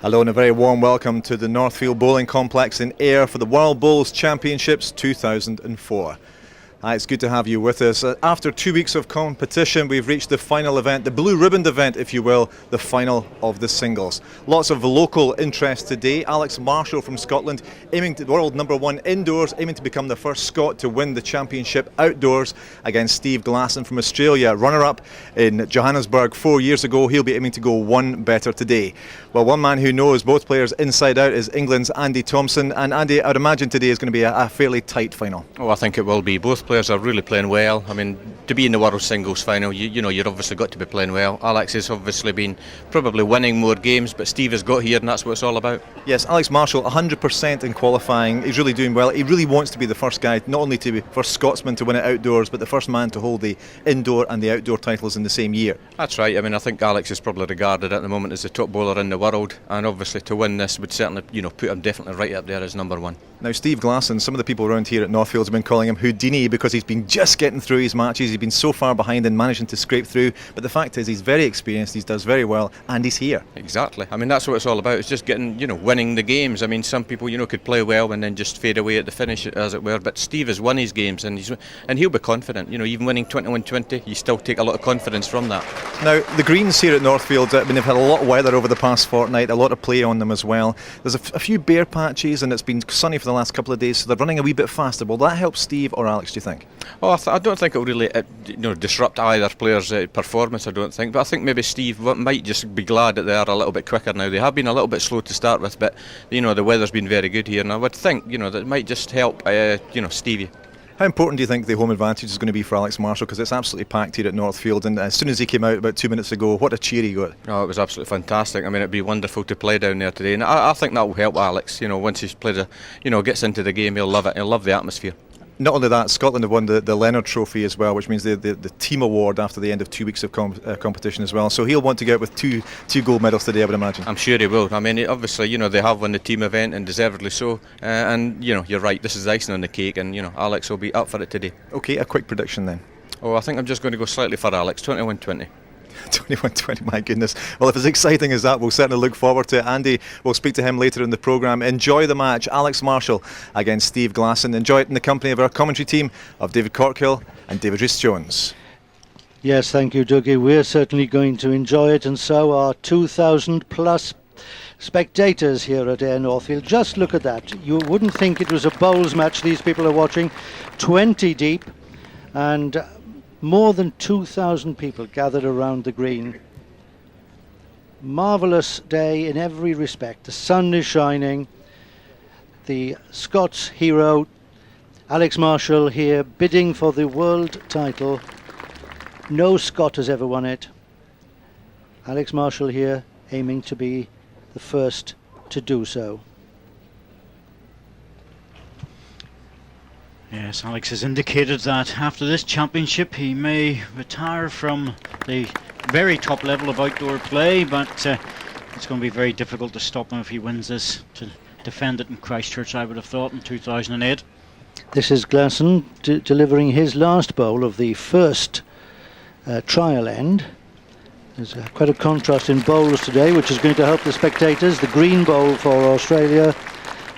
Hello and a very warm welcome to the Northfield Bowling Complex in Ayr for the World Bowls Championships 2004. It's good to have you with us. After 2 weeks of competition, we've reached the final event, the blue ribbon event, if you will, the final of the singles. Lots of local interest today. Alex Marshall from Scotland, aiming to world number one indoors, aiming to become the first Scot to win the championship outdoors against Steve Glasson from Australia, runner-up in Johannesburg 4 years ago. He'll be aiming to go one better today. Well, one man who knows both players inside out is England's Andy Thompson. And Andy, I'd imagine today is going to be a fairly tight final. Oh, I think it will be. Both players are really playing well. I mean, to be in the World Singles final, you've obviously got to be playing well. Alex has obviously been probably winning more games, but Steve has got here, and that's what it's all about. Yes, Alex Marshall, 100% in qualifying. He's really doing well. He really wants to be the first guy, not only to be first Scotsman to win it outdoors, but the first man to hold the indoor and the outdoor titles in the same year. That's right. I mean, I think Alex is probably regarded at the moment as the top bowler in the world, and obviously to win this would certainly, put him definitely right up there as number one. Now, Steve Glasson, some of the people around here at Northfield have been calling him Houdini because he's been just getting through his matches. He's been so far behind and managing to scrape through. But the fact is, he's very experienced, he does very well, and he's here. Exactly. I mean, that's what it's all about. It's just getting, winning the games. I mean, some people, could play well and then just fade away at the finish, as it were. But Steve has won his games, and he'll be confident. Even winning 21-20, you still take a lot of confidence from that. Now, the greens here at Northfield, they've had a lot of weather over the past fortnight, a lot of play on them as well. There's a few bare patches, and it's been sunny for the last couple of days, so they're running a wee bit faster. Will that help Steve or Alex, do you think? Oh, I don't think it will really disrupt either player's performance, I don't think. But I think maybe Steve might just be glad that they are a little bit quicker now. They have been a little bit slow to start with, but the weather's been very good here, and I would think that it might just help Stevie. How important do you think the home advantage is going to be for Alex Marshall? Because it's absolutely packed here at Northfield, and as soon as he came out about 2 minutes ago, what a cheer he got. Oh, it was absolutely fantastic. I mean, it'd be wonderful to play down there today, and I think that will help Alex. Once he's played gets into the game, he'll love it. He'll love the atmosphere. Not only that, Scotland have won the Leonard Trophy as well, which means the team award after the end of 2 weeks of competition as well. So he'll want to get with two gold medals today, I would imagine. I'm sure he will. I mean, obviously, they have won the team event, and deservedly so. And you're right. This is icing on the cake, and Alex will be up for it today. Okay, a quick prediction then. Oh, I think I'm just going to go slightly for Alex. 21-20. 21-20, my goodness. Well, if it's exciting as that, we'll certainly look forward to it. Andy, we'll speak to him later in the programme. Enjoy the match, Alex Marshall against Steve Glasson. Enjoy it in the company of our commentary team of David Corkhill and David Rhys-Jones. Yes, thank you, Dougie. We're certainly going to enjoy it, and so are 2,000 plus spectators here at Ayr Northfield. Just look at that. You wouldn't think it was a bowls match these people are watching. 20 deep, and more than 2,000 people gathered around the green. Marvellous day in every respect. The sun is shining. The Scots hero, Alex Marshall, here bidding for the world title. No Scot has ever won it. Alex Marshall here aiming to be the first to do so. Yes, Alex has indicated that after this championship he may retire from the very top level of outdoor play, but it's going to be very difficult to stop him if he wins this, to defend it in Christchurch, I would have thought, in 2008. This is Glasson delivering his last bowl of the first trial end. There's quite a contrast in bowls today, which is going to help the spectators. The green bowl for Australia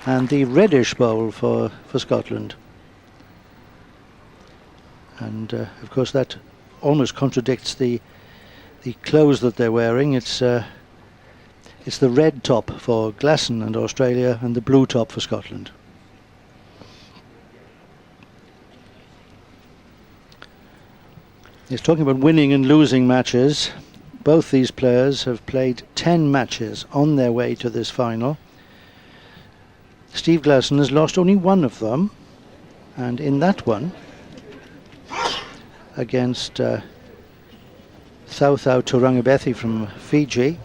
and the reddish bowl for Scotland. And of course that almost contradicts the clothes that they're wearing. It's the red top for Glasson and Australia and the blue top for Scotland. He's talking about winning and losing matches. Both these players have played 10 matches on their way to this final. Steve Glasson has lost only one of them, and in that one, against Thauthau Turangabethi from Fiji,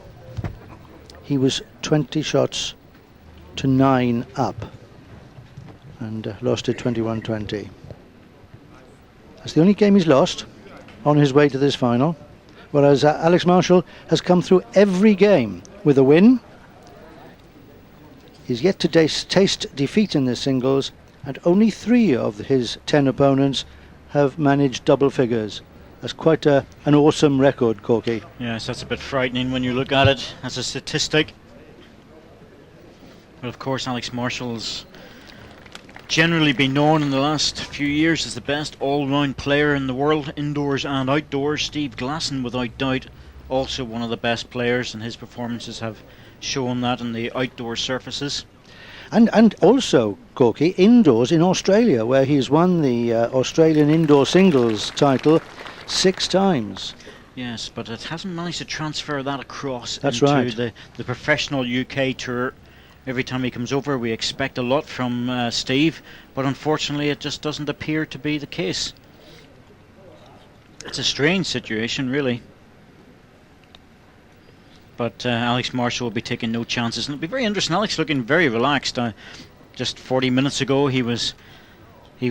he was 20 shots to 9 up and lost it 21-20. That's the only game he's lost on his way to this final, whereas Alex Marshall has come through every game with a win. He's yet to taste defeat in the singles, and only 3 of his 10 opponents have managed double figures. That's quite an awesome record, Corky. Yes, that's a bit frightening when you look at it as a statistic. Well, of course, Alex Marshall's generally been known in the last few years as the best all-round player in the world, indoors and outdoors. Steve Glasson, without doubt, also one of the best players, and his performances have shown that in the outdoor surfaces. And also, Corky, indoors in Australia, where he's won the Australian indoor singles title 6 times. Yes, but it hasn't managed to transfer that across That's into right. the professional UK tour. Every time he comes over, we expect a lot from Steve, but unfortunately it just doesn't appear to be the case. It's a strange situation, really. But Alex Marshall will be taking no chances, and it'll be very interesting. Alex looking very relaxed. Just 40 minutes ago, he was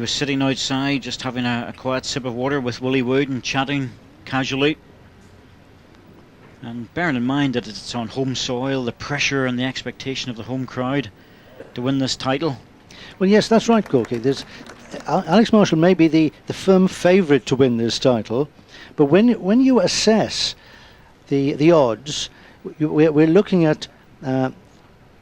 sitting outside, just having a quiet sip of water with Willie Wood and chatting casually. And bearing in mind that it's on home soil, the pressure and the expectation of the home crowd to win this title. Well, yes, that's right, Corky. Alex Marshall may be the firm favourite to win this title, but when you assess the odds, we're looking at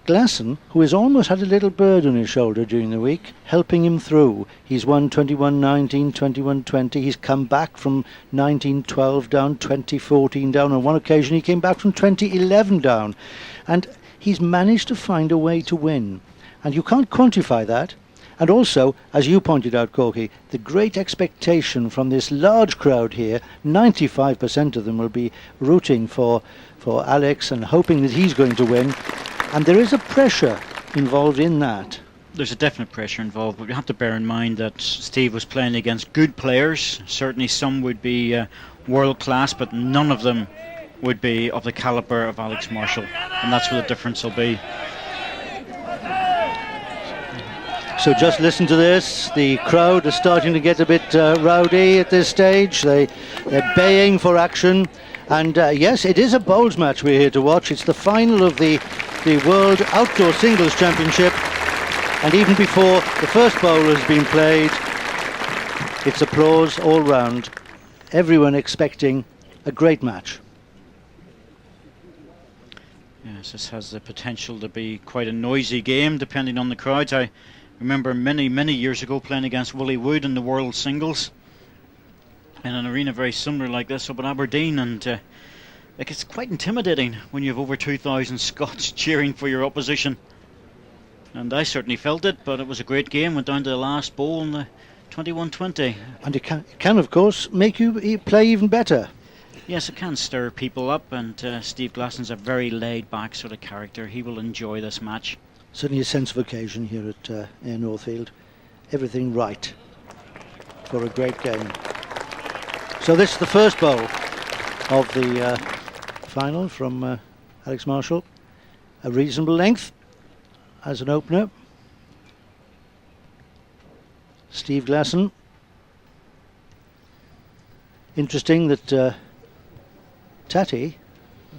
Glasson, who has almost had a little bird on his shoulder during the week, helping him through. He's won 21-19, 21-20. He's come back from 19-12 down, 20-14 down. On one occasion he came back from 20-11 down. And he's managed to find a way to win. And you can't quantify that. And also, as you pointed out, Corky, the great expectation from this large crowd here, 95% of them will be rooting for Alex and hoping that he's going to win. And there is a pressure involved in that. There's a definite pressure involved, but you have to bear in mind that Steve was playing against good players. Certainly some would be world class, but none of them would be of the calibre of Alex Marshall, and that's where the difference will be. So just listen to this. The crowd is starting to get a bit rowdy at this stage. They're baying for action. And yes, it is a bowls match we're here to watch. It's the final of the World Outdoor Singles Championship. And even before the first bowl has been played, it's applause all round. Everyone expecting a great match. Yes, this has the potential to be quite a noisy game, depending on the crowds. I remember many years ago playing against Willie Wood in the World Singles in an arena very similar like this up in Aberdeen, and it's quite intimidating when you have over 2,000 Scots cheering for your opposition. And I certainly felt it, but it was a great game. Went down to the last bowl in the 21-20. And it can of course make you play even better. Yes, it can stir people up, and Steve Glasson's a very laid-back sort of character. He will enjoy this match. Certainly a sense of occasion here at Ayr Northfield. Everything right for a great game. So this is the first bowl of the final from Alex Marshall. A reasonable length as an opener. Steve Glasson. Interesting that Tatty,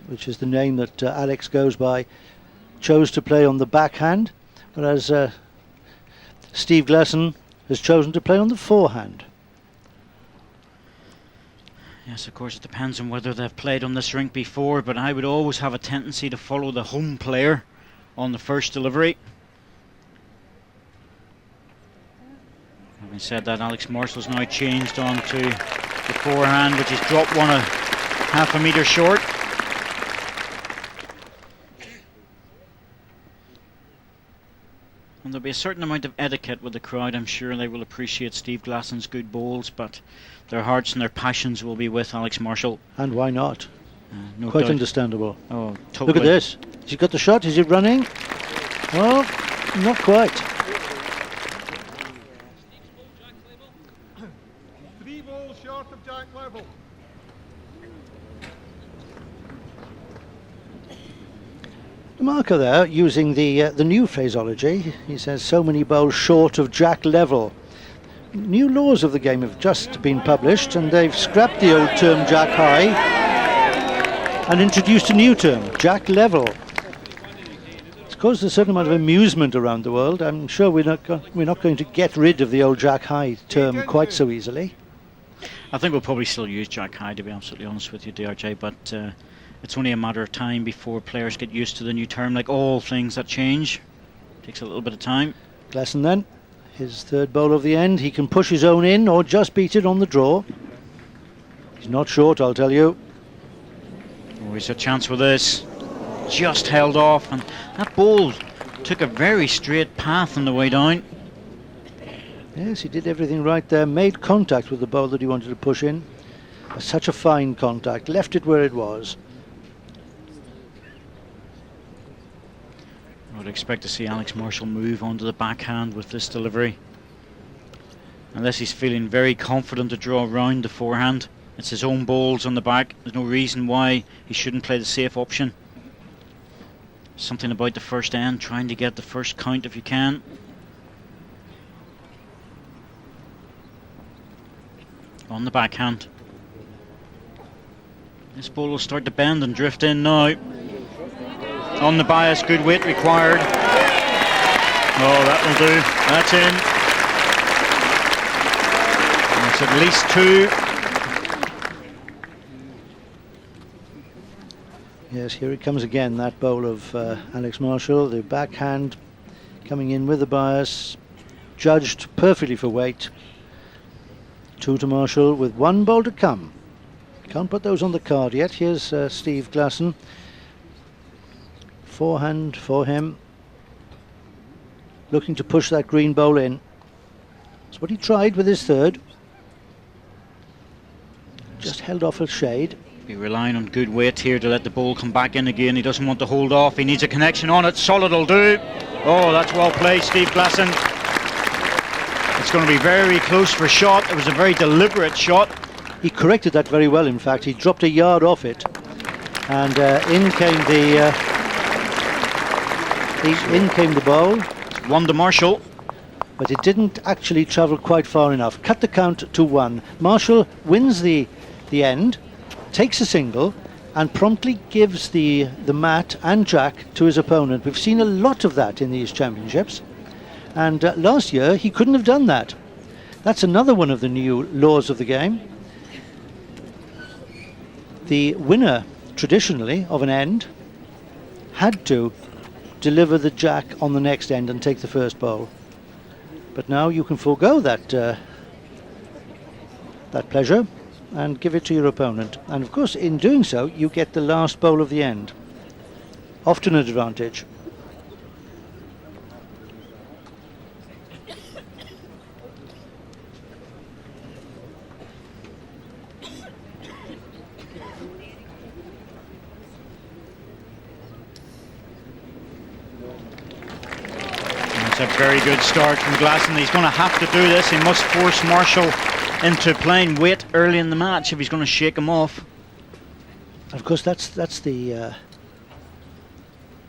which is the name that Alex goes by, chose to play on the backhand, whereas Steve Glasson has chosen to play on the forehand. Yes, of course, it depends on whether they've played on this rink before, but I would always have a tendency to follow the home player on the first delivery. Having said that, Alex Marshall's now changed on to the forehand, which has dropped one a half a metre short. And there'll be a certain amount of etiquette with the crowd. I'm sure they will appreciate Steve Glasson's good bowls, but their hearts and their passions will be with Alex Marshall. And why not? No Quite doubt. understandable. Oh, totally. Look at this. Has he got the shot? Is it running? Oh, not quite. 3 balls short of Jack level. The marker there, using the new phraseology, he says so many bowls short of Jack level. New laws of the game have just been published, and they've scrapped the old term Jack high and introduced a new term, Jack level. It's caused a certain amount of amusement around the world. I'm sure we're not going to get rid of the old Jack high term quite so easily. I think we'll probably still use Jack high, to be absolutely honest with you, DRJ, but it's only a matter of time before players get used to the new term, like all things that change. Takes a little bit of time. Glasson then, his third bowl of the end. He can push his own in or just beat it on the draw. He's not short, I'll tell you. Always a chance with this. Just held off, and that ball took a very straight path on the way down. Yes, he did everything right there. Made contact with the bowl that he wanted to push in. Such a fine contact. Left it where it was. I would expect to see Alex Marshall move onto the backhand with this delivery. Unless he's feeling very confident to draw around the forehand. It's his own balls on the back. There's no reason why he shouldn't play the safe option. Something about the first end, trying to get the first count if you can. On the backhand. This ball will start to bend and drift in now. On the bias, good weight required. Oh, that will do. That's in. That's at least two. Yes, here it comes again, that bowl of Alex Marshall. The backhand coming in with the bias. Judged perfectly for weight. 2 to Marshall with 1 bowl to come. Can't put those on the card yet. Here's Steve Glasson. Forehand for him. Looking to push that green bowl in. That's what he tried with his third. Just held off a shade. Be relying on good weight here to let the ball come back in again. He doesn't want to hold off. He needs a connection on it. Solid will do. Oh, that's well played, Steve Glasson. It's going to be very close for shot. It was a very deliberate shot. He corrected that very well, in fact. He dropped a yard off it. And in came the bowl. 1 to Marshall. But it didn't actually travel quite far enough. Cut the count to 1. Marshall wins the end, takes a single, and promptly gives the mat and jack to his opponent. We've seen a lot of that in these championships. And last year, he couldn't have done that. That's another one of the new laws of the game. The winner, traditionally, of an end, had to deliver the jack on the next end and take the first bowl. But now you can forego that pleasure and give it to your opponent. And of course, in doing so, you get the last bowl of the end. Often an advantage. A very good start from Glasson. He's going to have to do this. He must force Marshall into playing weight early in the match if he's going to shake him off. Of course, that's the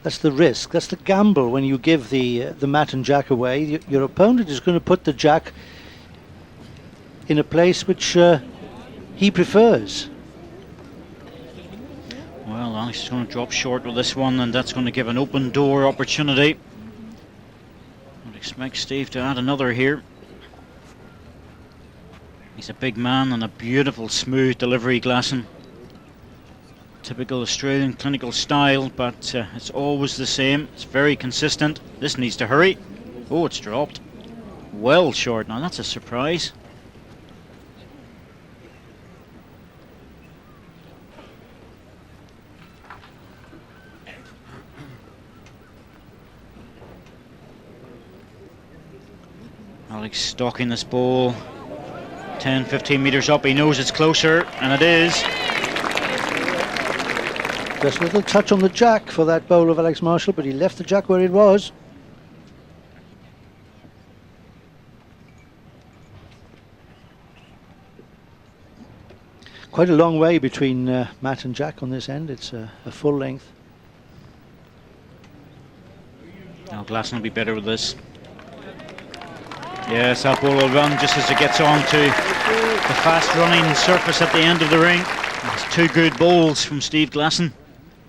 risk. That's the gamble when you give the mat and jack away. Your opponent is going to put the jack in a place which he prefers. Well, Alex is going to drop short with this one, and that's going to give an open door opportunity. Expect Steve to add another here. He's a big man and a beautiful smooth delivery, Glasson. Typical Australian clinical style, but it's always the same. It's very consistent. This needs to hurry. Oh, it's dropped. Well short. Now that's a surprise. Alex stalking this ball 10-15 metres up. He knows it's closer, and it is. Just a little touch on the jack for that bowl of Alex Marshall, but he left the jack where it was. Quite a long way between mat and jack on this end. It's a full length. Now Glasson will be better with this. Yes, that ball will run just as it gets on to the fast running surface at the end of the ring. That's 2 good bowls from Steve Glasson.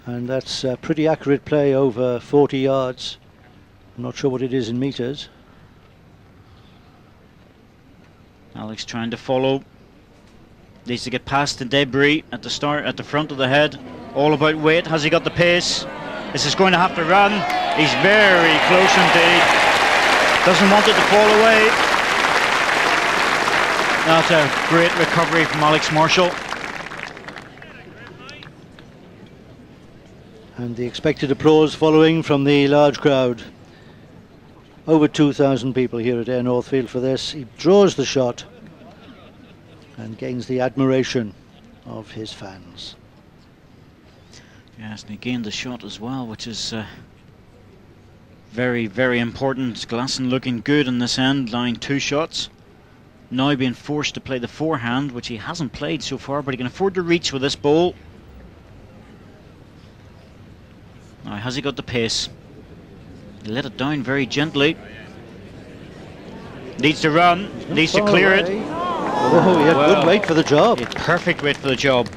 And that's pretty accurate play over 40 yards. I'm not sure what it is in metres. Alex trying to follow. Needs to get past the debris at the start, at the front of the head. All about weight. Has he got the pace? This is going to have to run. He's very close indeed. Doesn't want it to fall away. That's a great recovery from Alex Marshall. And the expected applause following from the large crowd. Over 2,000 people here at Ayr Northfield for this. He draws the shot and gains the admiration of his fans. Yes, and he gained the shot as well, which is very, very important. Glasson looking good in this end, line 2 shots. Now being forced to play the forehand, which he hasn't played so far, but he can afford to reach with this ball. Now, has he got the pace? He let it down very gently. Needs to run, needs to clear it. Oh, he had good weight for the job. He had perfect weight for the job.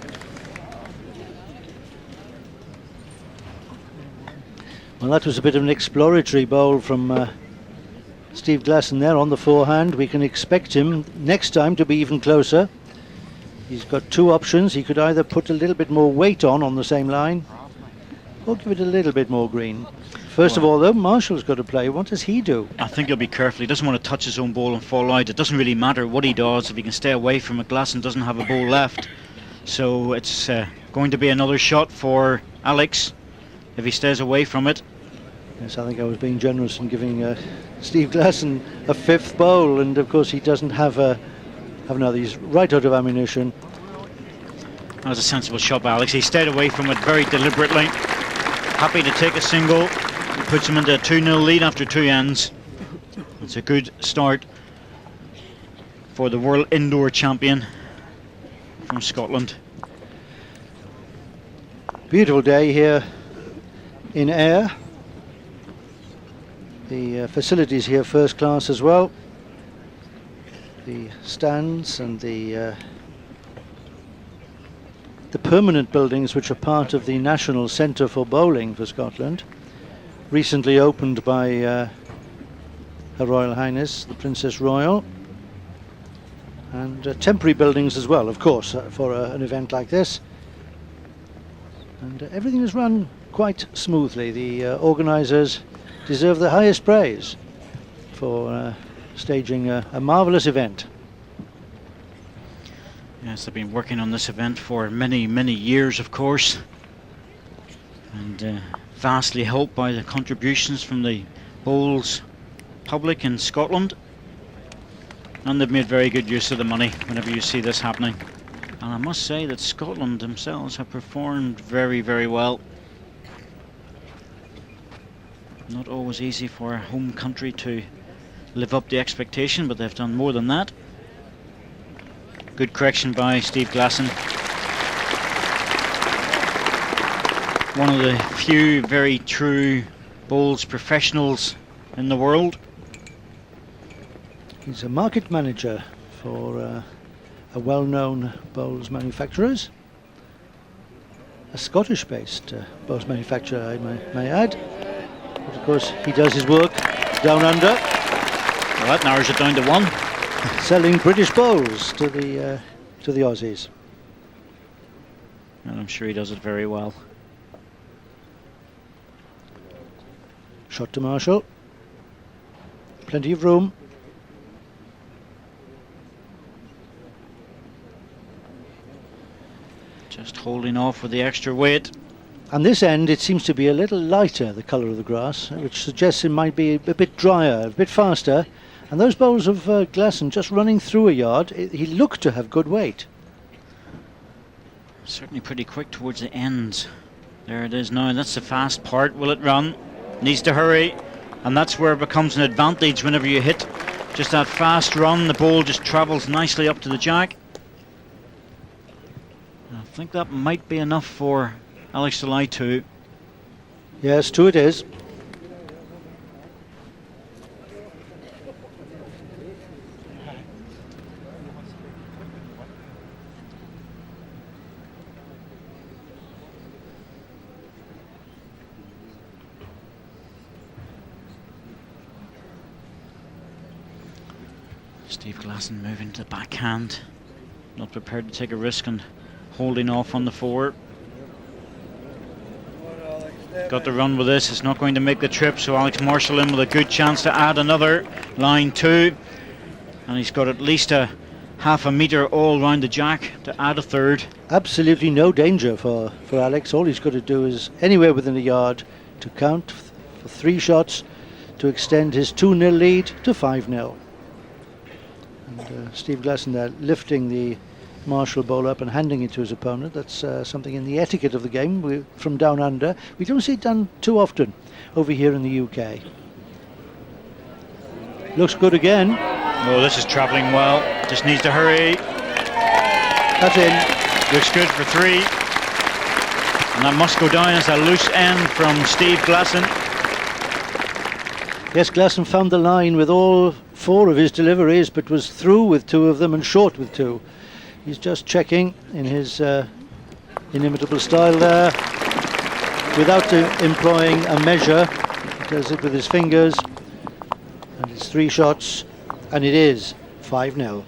Well, that was a bit of an exploratory bowl from Steve Glasson there on the forehand. We can expect him next time to be even closer. He's got 2 options. He could either put a little bit more weight on the same line, or give it a little bit more green. First of all, though, Marshall's got to play. What does he do? I think he'll be careful. He doesn't want to touch his own ball and fall out. It doesn't really matter what he does if he can stay away from it. Glasson doesn't have a ball left, so it's going to be another shot for Alex if he stays away from it. Yes, I think I was being generous in giving Steve Glasson a 5th bowl, and of course he doesn't have another. He's right out of ammunition. That was a sensible shot by Alex. He stayed away from it very deliberately. Happy to take a single. It puts him into a 2-0 lead after 2 ends. It's a good start for the world indoor champion from Scotland. Beautiful day here in Ayr. The facilities here first class as well. The stands and the permanent buildings, which are part of the National Centre for Bowling for Scotland, recently opened by Her Royal Highness the Princess Royal, and temporary buildings as well, of course, for an event like this. And everything is run quite smoothly. The organisers deserve the highest praise for staging a marvellous event. Yes, they've been working on this event for many, many years, of course, and vastly helped by the contributions from the bowls public in Scotland, and they've made very good use of the money whenever you see this happening. And I must say that Scotland themselves have performed very, very well. Not always easy for a home country to live up to expectation, but they've done more than that. Good correction by Steve Glasson. One of the few very true bowls professionals in the world. He's a market manager for a well-known bowls manufacturers. A Scottish-based bowls manufacturer, I may add. But of course, he does his work down under. Well, that narrows it down to 1. Selling British bowls to the Aussies. And I'm sure he does it very well. Shot to Marshall. Plenty of room. Just holding off with the extra weight. And this end, it seems to be a little lighter, the colour of the grass, which suggests it might be a bit drier, a bit faster. And those bowls of Glasson just running through a yard, he looked to have good weight. Certainly pretty quick towards the ends. There it is now, that's the fast part. Will it run? Needs to hurry. And that's where it becomes an advantage whenever you hit just that fast run. The ball just travels nicely up to the jack. I think that might be enough for Alex to lie to. Yes, 2 it is. Steve Glasson moving to the backhand, not prepared to take a risk and holding off on the 4. got the run with this. It's not going to make the trip, so Alex Marshall in with a good chance to add another line 2. And he's got at least a half a metre all round the jack to add a third. Absolutely no danger for Alex. All he's got to do is anywhere within a yard to count for 3 shots to extend his 2-0 lead to 5-0. And Steve Glasson there lifting the Marshall bowl up and handing it to his opponent. That's something in the etiquette of the game from down under. We don't see it done too often over here in the UK. Looks good again. Oh, this is travelling well. Just needs to hurry. That's in. Looks good for 3. And that must go down as a loose end from Steve Glasson. Yes, Glasson found the line with all 4 of his deliveries, but was through with 2 of them and short with 2. He's just checking in his inimitable style there, without employing a measure. He does it with his fingers, and it's 3 shots, and it is 5-0.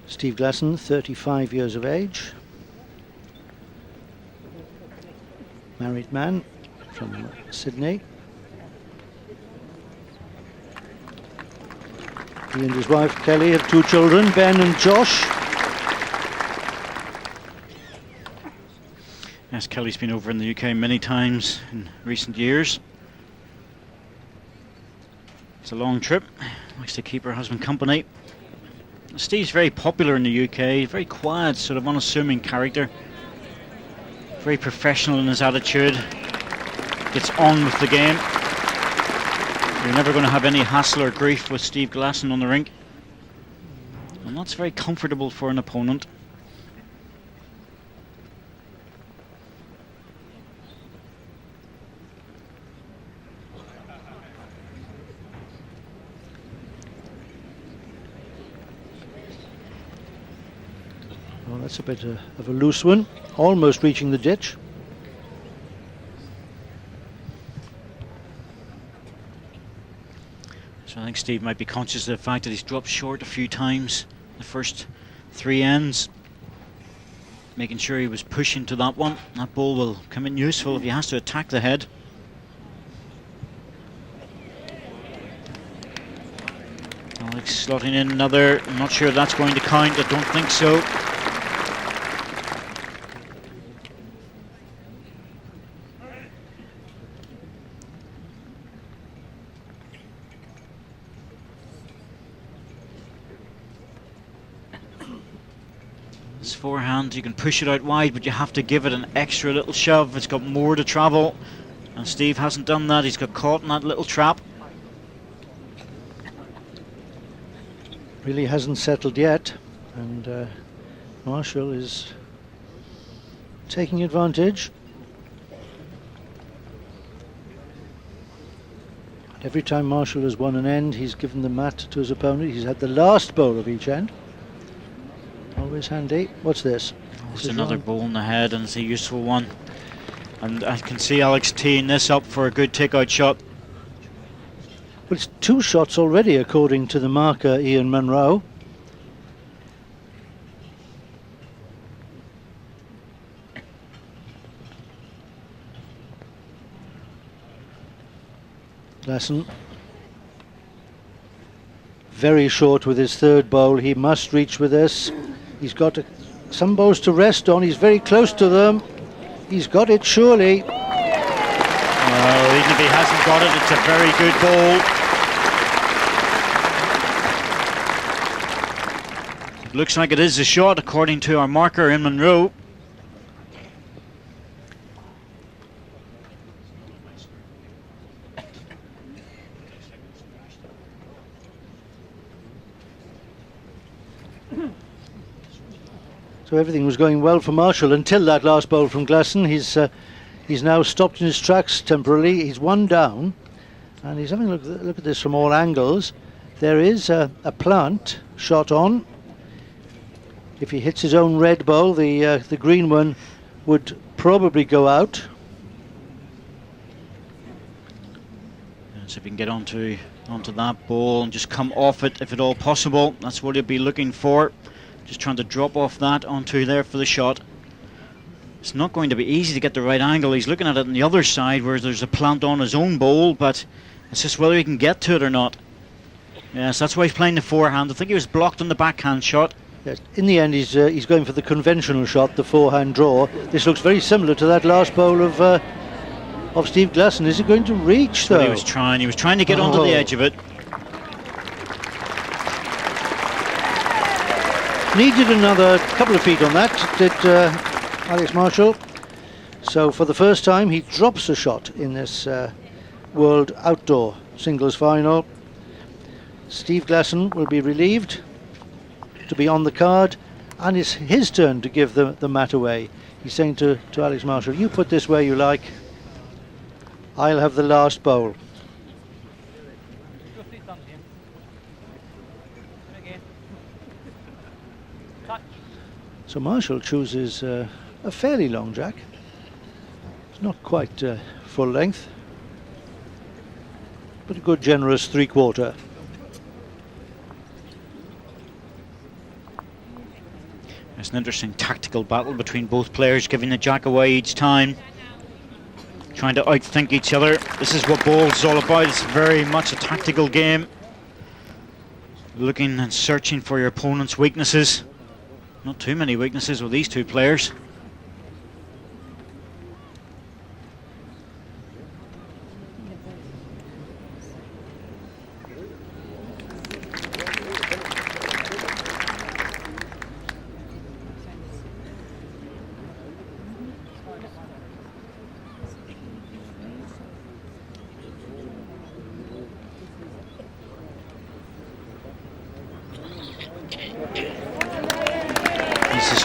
Steve Glasson, 35 years of age, married man from Sydney. He and his wife Kelly have 2 children, Ben and Josh. Yes, Kelly's been over in the UK many times in recent years. It's a long trip, likes to keep her husband company. Steve's very popular in the UK, very quiet, sort of unassuming character. Very professional in his attitude. Gets on with the game. You're never going to have any hassle or grief with Steve Glasson on the rink. And that's very comfortable for an opponent. Well, that's a bit of a loose one, almost reaching the ditch. So I think Steve might be conscious of the fact that he's dropped short a few times the first 3 ends. Making sure he was pushing to that one. That ball will come in useful if he has to attack the head. Alex slotting in another. I'm not sure if that's going to count. I don't think so. This forehand, you can push it out wide, but you have to give it an extra little shove. It's got more to travel, and Steve hasn't done that. He's got caught in that little trap. Really hasn't settled yet, and Marshall is taking advantage. Every time Marshall has won an end, he's given the mat to his opponent. He's had the last bowl of each end. Always handy. What's this? It's another ball in the head, and it's a useful one. And I can see Alex teeing this up for a good takeout shot. Well, it's 2 shots already, according to the marker Ian Munro. Glasson very short with his 3rd bowl. He must reach with this. He's got some bowls to rest on. He's very close to them. He's got it, surely. Well, even if he hasn't got it, it's a very good ball. It looks like it is a shot, according to our marker in Monroe. So everything was going well for Marshall until that last bowl from Glasson. He's now stopped in his tracks temporarily. He's 1 down, And he's having a look at this from all angles. There is a plant shot on. If he hits his own red ball, the green one would probably go out. So if he can get onto that ball and just come off it if at all possible, that's what he'll be looking for. Just trying to drop off that onto there for the shot. It's not going to be easy to get the right angle. He's looking at it on the other side where there's a plant on his own bowl, but it's just whether he can get to it or not. Yes, that's why he's playing the forehand. I think he was blocked on the backhand shot. Yes, in the end he's going for the conventional shot, the forehand draw. This looks very similar to that last bowl of Steve Glasson. Is it going to reach though? He was trying to get onto the edge of it. Needed another couple of feet on that, did Alex Marshall. So for the first time he drops a shot in this World Outdoor Singles Final. Steve Glasson will be relieved to be on the card, and it's his turn to give the mat away. He's saying to Alex Marshall, you put this where you like, I'll have the last bowl. So Marshall chooses a fairly long jack. It's not quite full length, but a good generous 3/4. It's an interesting tactical battle between both players, giving the jack away each time, trying to outthink each other. This is what bowls is all about. It's very much a tactical game, looking and searching for your opponent's weaknesses. Not too many weaknesses with these two players.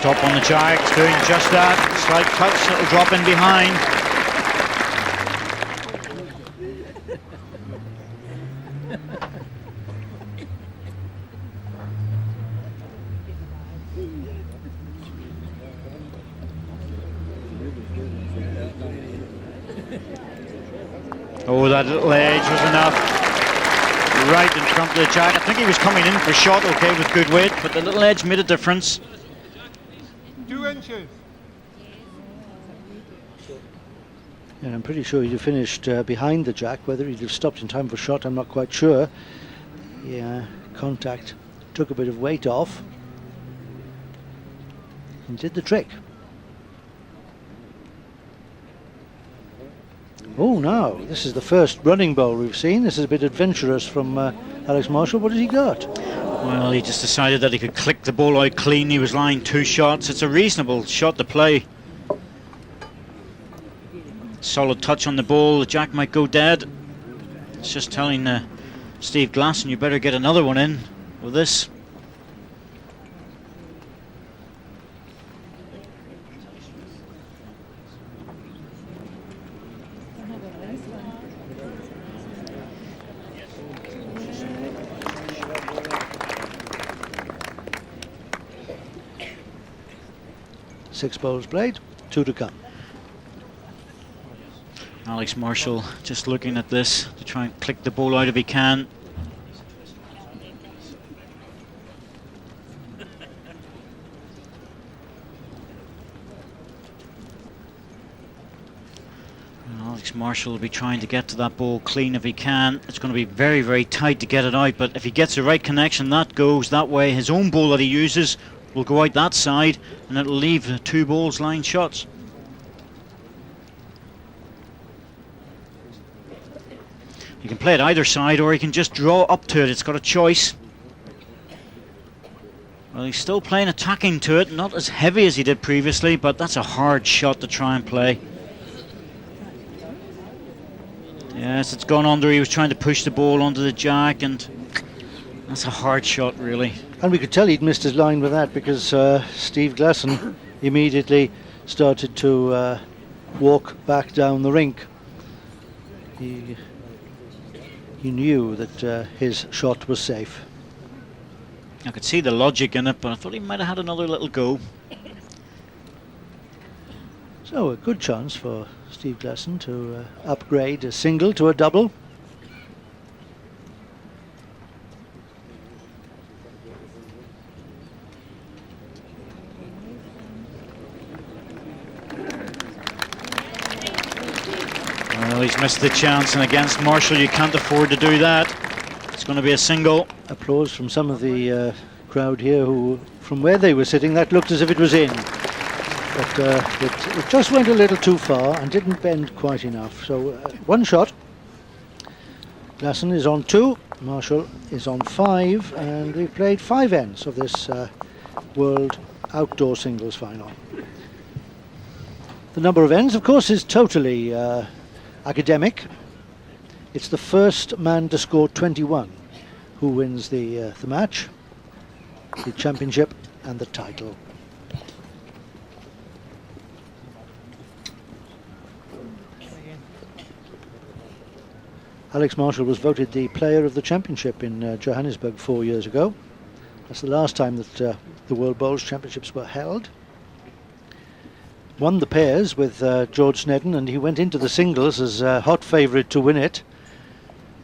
Stop on the jack, it's doing just that. Slight touch, little drop in behind. Oh, that little edge was enough. Right in front of the jack. I think he was coming in for shot okay with good weight, but the little edge made a difference. 2 inches. And I'm pretty sure he'd have finished behind the jack. Whether he'd have stopped in time for shot, I'm not quite sure. Yeah, contact took a bit of weight off and did the trick. Oh, now this is the first running bowl we've seen. This is a bit adventurous from Alex Marshall. What has he got? Well, he just decided that he could click the ball out clean. He was lying 2 shots. It's a reasonable shot to play. Solid touch on the ball. The jack might go dead. It's just telling Steve Glasson, you better get another one in with this. Six bowls played, 2 to come. Alex Marshall just looking at this to try and click the ball out if he can. And Alex Marshall will be trying to get to that ball clean if he can. It's going to be very, very tight to get it out, but if he gets the right connection, that goes that way. His own ball that he uses will go out that side, and it'll leave 2 balls line shots. You can play it either side, or he can just draw up to it. It's got a choice. Well, he's still playing attacking to it, not as heavy as he did previously, but that's a hard shot to try and play. Yes, it's gone under. He was trying to push the ball onto the jack, and that's a hard shot, really. And we could tell he'd missed his line with that, because Steve Glasson immediately started to walk back down the rink. He he knew that his shot was safe. I could see the logic in it, but I thought he might have had another little go. So a good chance for Steve Glasson to upgrade a single to a double. Well, he's missed the chance, and against Marshall you can't afford to do that. It's going to be a single. Applause from some of the crowd here who, from where they were sitting, that looked as if it was in. But it just went a little too far and didn't bend quite enough. So one shot. Glasson is on 2, Marshall is on 5, and we've played 5 ends of this World Outdoor Singles Final. The number of ends, of course, is totally academic. It's the first man to score 21 who wins the match, the championship and the title. Alex Marshall was voted the player of the championship in Johannesburg 4 years ago. That's the last time that the World Bowls Championships were held. Won the pairs with George Snedden, and he went into the singles as a hot favourite to win it.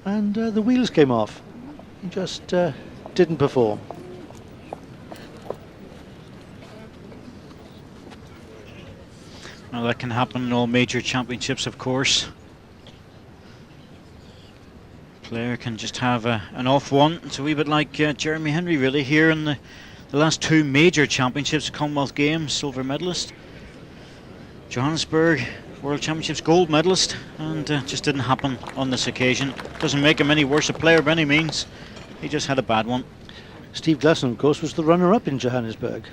And the wheels came off. He just didn't perform. Well, that can happen in all major championships, of course. Player can just have an off one. It's a wee bit like Jeremy Henry really here in the last 2 major championships, Commonwealth Games, silver medalist. Johannesburg World Championships gold medalist, and just didn't happen on this occasion. Doesn't make him any worse a player by any means. He just had a bad one. Steve Glasson, of course, was the runner-up in Johannesburg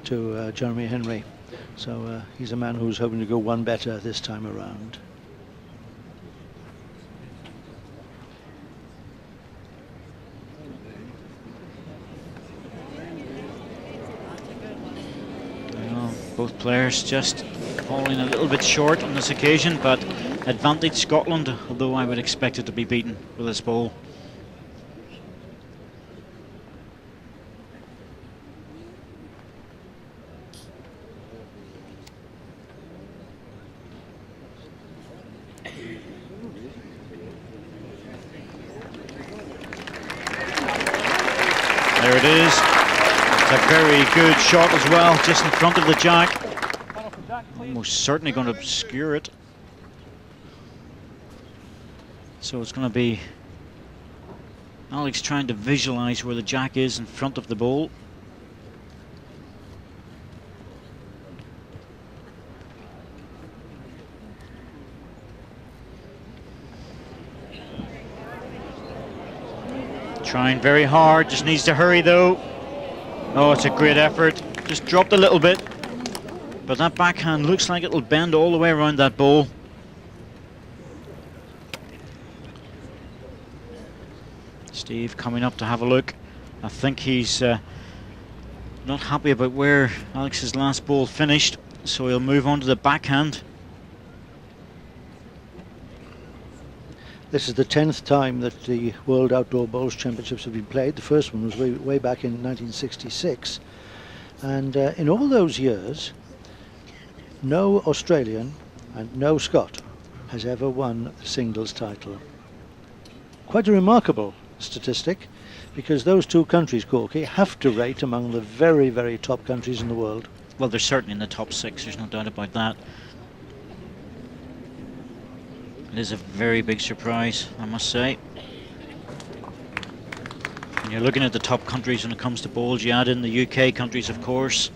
to Jeremy Henry. So he's a man who's hoping to go one better this time around. Both players just falling a little bit short on this occasion, but advantage Scotland, although I would expect it to be beaten with this bowl. There it is. A very good shot as well, just in front of the jack. Almost certainly going to obscure it. So it's going to be Alex trying to visualize where the jack is in front of the bowl. Trying very hard, just needs to hurry though. Oh, it's a great effort. Just dropped a little bit. But that backhand looks like it'll bend all the way around that bowl. Steve coming up to have a look. I think he's not happy about where Alex's last bowl finished, so he'll move on to the backhand. This is the 10th time that the World Outdoor Bowls Championships have been played. The first one was way back in 1966. And in all those years, no Australian and no Scot has ever won the singles title. Quite a remarkable statistic, because those 2 countries, Corky, have to rate among the very, very top countries in the world. Well, they're certainly in the top 6, there's no doubt about that. It is a very big surprise, I must say. When you're looking at the top countries when it comes to bowls, you add in the UK countries, of course.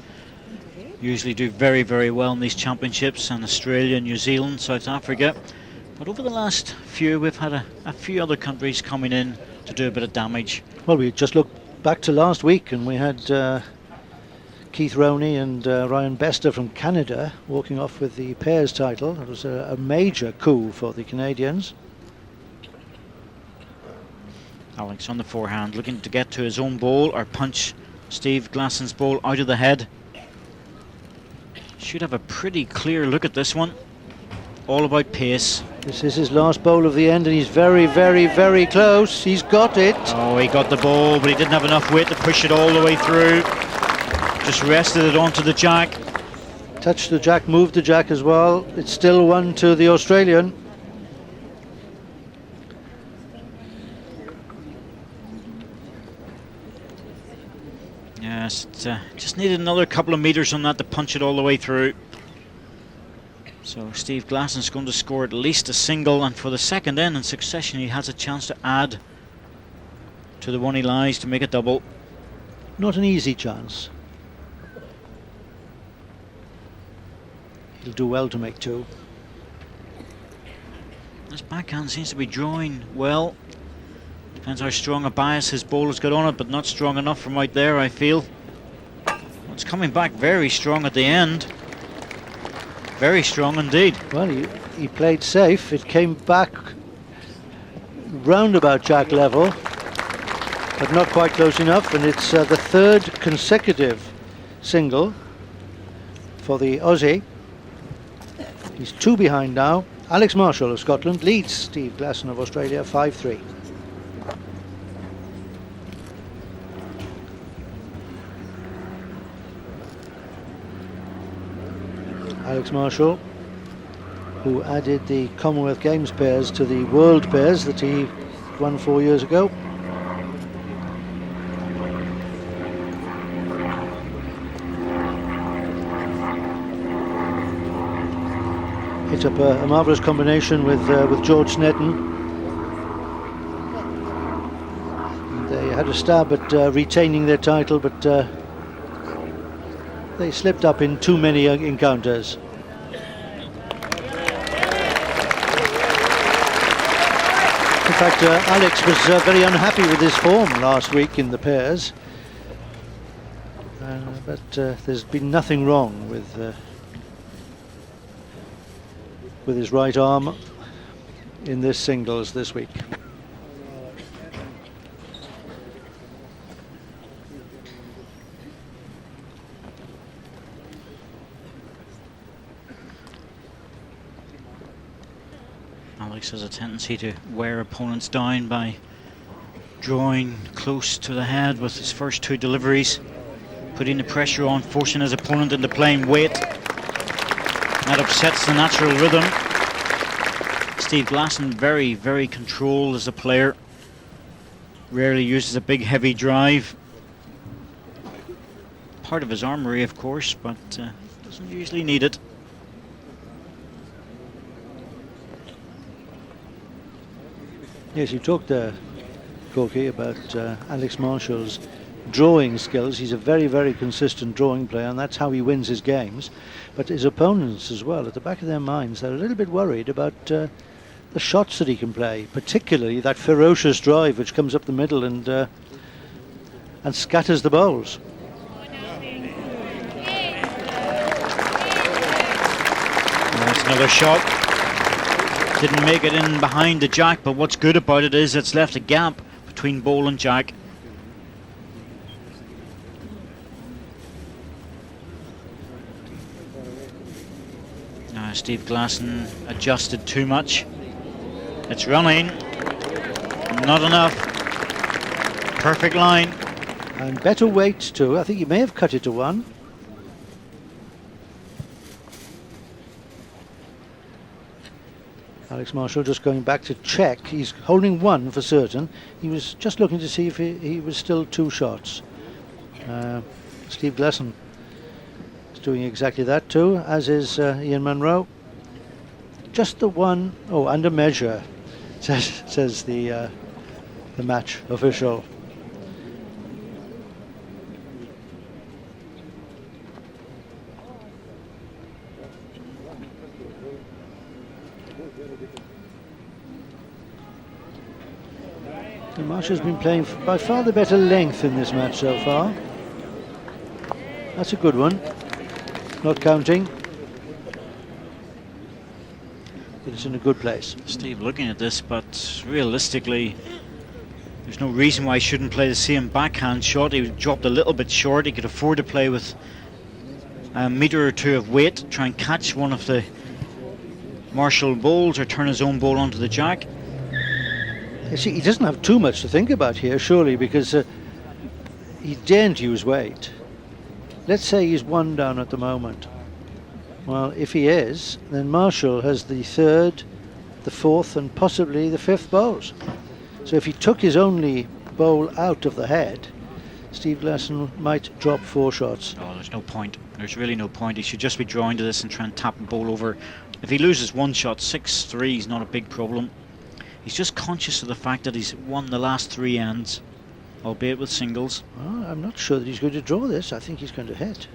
Usually do very, very well in these championships, and Australia, New Zealand, South Africa. But over the last few, we've had a few other countries coming in to do a bit of damage. Well, we just looked back to last week, and we had Keith Roney and Ryan Bester from Canada walking off with the pairs title. It was a major coup for the Canadians. Alex on the forehand, looking to get to his own bowl or punch Steve Glasson's bowl out of the head. Should have a pretty clear look at this one. All about pace. This is his last bowl of the end, and he's very, very, very close. He's got it. Oh, he got the ball, but he didn't have enough weight to push it all the way through. Just rested it onto the jack. Touched the jack, moved the jack as well. It's still 1 to the Australian. Yes, just needed another couple of meters on that to punch it all the way through. So Steve Glasson's going to score at least a single, and for the second in succession he has a chance to add to the one he lies to make a double. Not an easy chance. He'll do well to make 2. This backhand seems to be drawing well. Depends how strong a bias his bowler's got on it, but not strong enough from out there, I feel. It's coming back very strong at the end. Very strong indeed. Well, he played safe. It came back round about jack level, but not quite close enough, and it's the 3rd consecutive single for the Aussie. He's 2 behind now. Alex Marshall of Scotland leads Steve Glasson of Australia 5-3. Alex Marshall, who added the Commonwealth Games pairs to the World pairs that he won 4 years ago. Hit up a marvellous combination with George Snedden. And they had a stab at retaining their title, but they slipped up in too many encounters. In fact, Alex was very unhappy with his form last week in the pairs. But there's been nothing wrong with his right arm in this singles this week. Alex has a tendency to wear opponents down by drawing close to the head with his first 2 deliveries, putting the pressure on, forcing his opponent into playing weight. That upsets the natural rhythm. Steve Glasson very, very controlled as a player. Rarely uses a big heavy drive. Part of his armoury, of course, but doesn't usually need it. Yes, you talked there, Corky, about Alex Marshall's drawing skills. He's a very, very consistent drawing player, and that's how he wins his games. But his opponents as well, at the back of their minds, they're a little bit worried about the shots that he can play, particularly that ferocious drive which comes up the middle and scatters the bowls. That's another shot. Didn't make it in behind the jack, but what's good about it is it's left a gap between bowl and jack. Steve Glasson adjusted too much. It's running. Not enough. Perfect line. And better weight too. I think he may have cut it to 1. Alex Marshall just going back to check. He's holding 1 for certain. He was just looking to see if he was still 2 shots. Steve Glasson is doing exactly that too, as is Ian Munro. Just the 1, under measure, says the match official. And Marshall's been playing by far the better length in this match so far. That's a good one, not counting. But it's in a good place. Steve looking at this, but realistically there's no reason why he shouldn't play the same backhand shot. He dropped a little bit short. He could afford to play with a metre or 2 of weight, try and catch one of the Marshall bowls or turn his own bowl onto the jack. You see, he doesn't have too much to think about here, surely, because he daren't use weight. Let's say he's 1 down at the moment. Well, if he is, then Marshall has the 3rd, the 4th and possibly the 5th bowls. So if he took his only bowl out of the head, Steve Glasson might drop 4 shots. Oh, there's no point. There's really no point. He should just be drawing to this and try and tap and bowl over. If he loses 1 shot, 6-3 is not a big problem. He's just conscious of the fact that he's won the last 3 ends, albeit with singles. Well, I'm not sure that he's going to draw this. I think he's going to hit.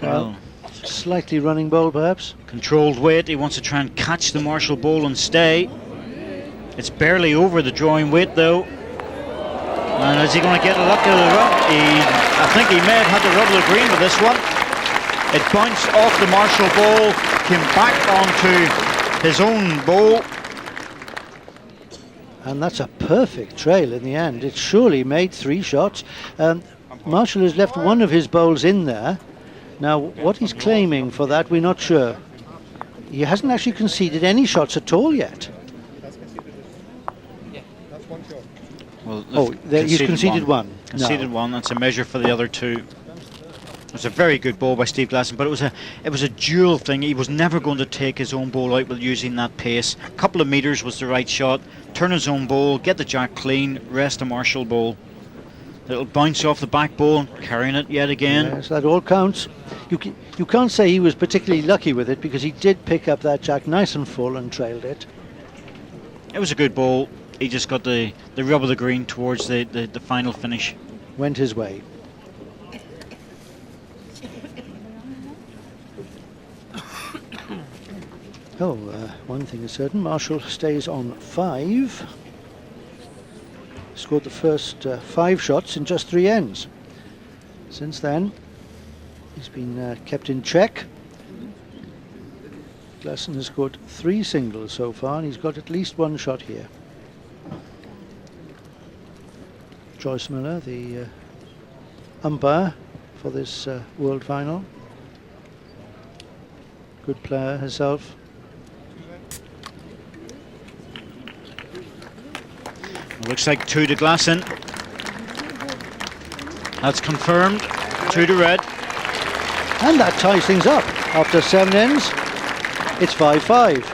Well, slightly running bowl, perhaps. Controlled weight. He wants to try and catch the Marshall bowl and stay. It's barely over the drawing weight, though. And is he going to get a luck of the rub? I think he may have had to rub the green with this one. It bounced off the Marshall bowl, came back onto his own bowl. And that's a perfect trail in the end. It surely made 3 shots. Marshall has left one of his bowls in there. Now, what he's claiming for that, we're not sure. He hasn't actually conceded any shots at all yet. Well, he's conceded one. Conceded one. That's a measure for the other 2. It was a very good ball by Steve Glasson, but it was a dual thing. He was never going to take his own ball out with using that pace. A couple of meters was the right shot. Turn his own ball, get the jack clean, rest a Marshall ball. It'll bounce off the back ball, carrying it yet again. Yes, that all counts. You can't say he was particularly lucky with it, because he did pick up that jack nice and full and trailed it. It was a good ball. He just got the rub of the green towards the final finish. Went his way. One thing is certain, Marshall stays on 5. Scored the first 5 shots in just 3 ends. Since then, he's been kept in check. Glasson has scored 3 singles so far, and he's got at least 1 shot here. Joyce Miller, the umpire for this World Final. Good player herself. Looks like 2 to Glasson. That's confirmed. 2 to red. And that ties things up. After 7 ends, it's 5-5.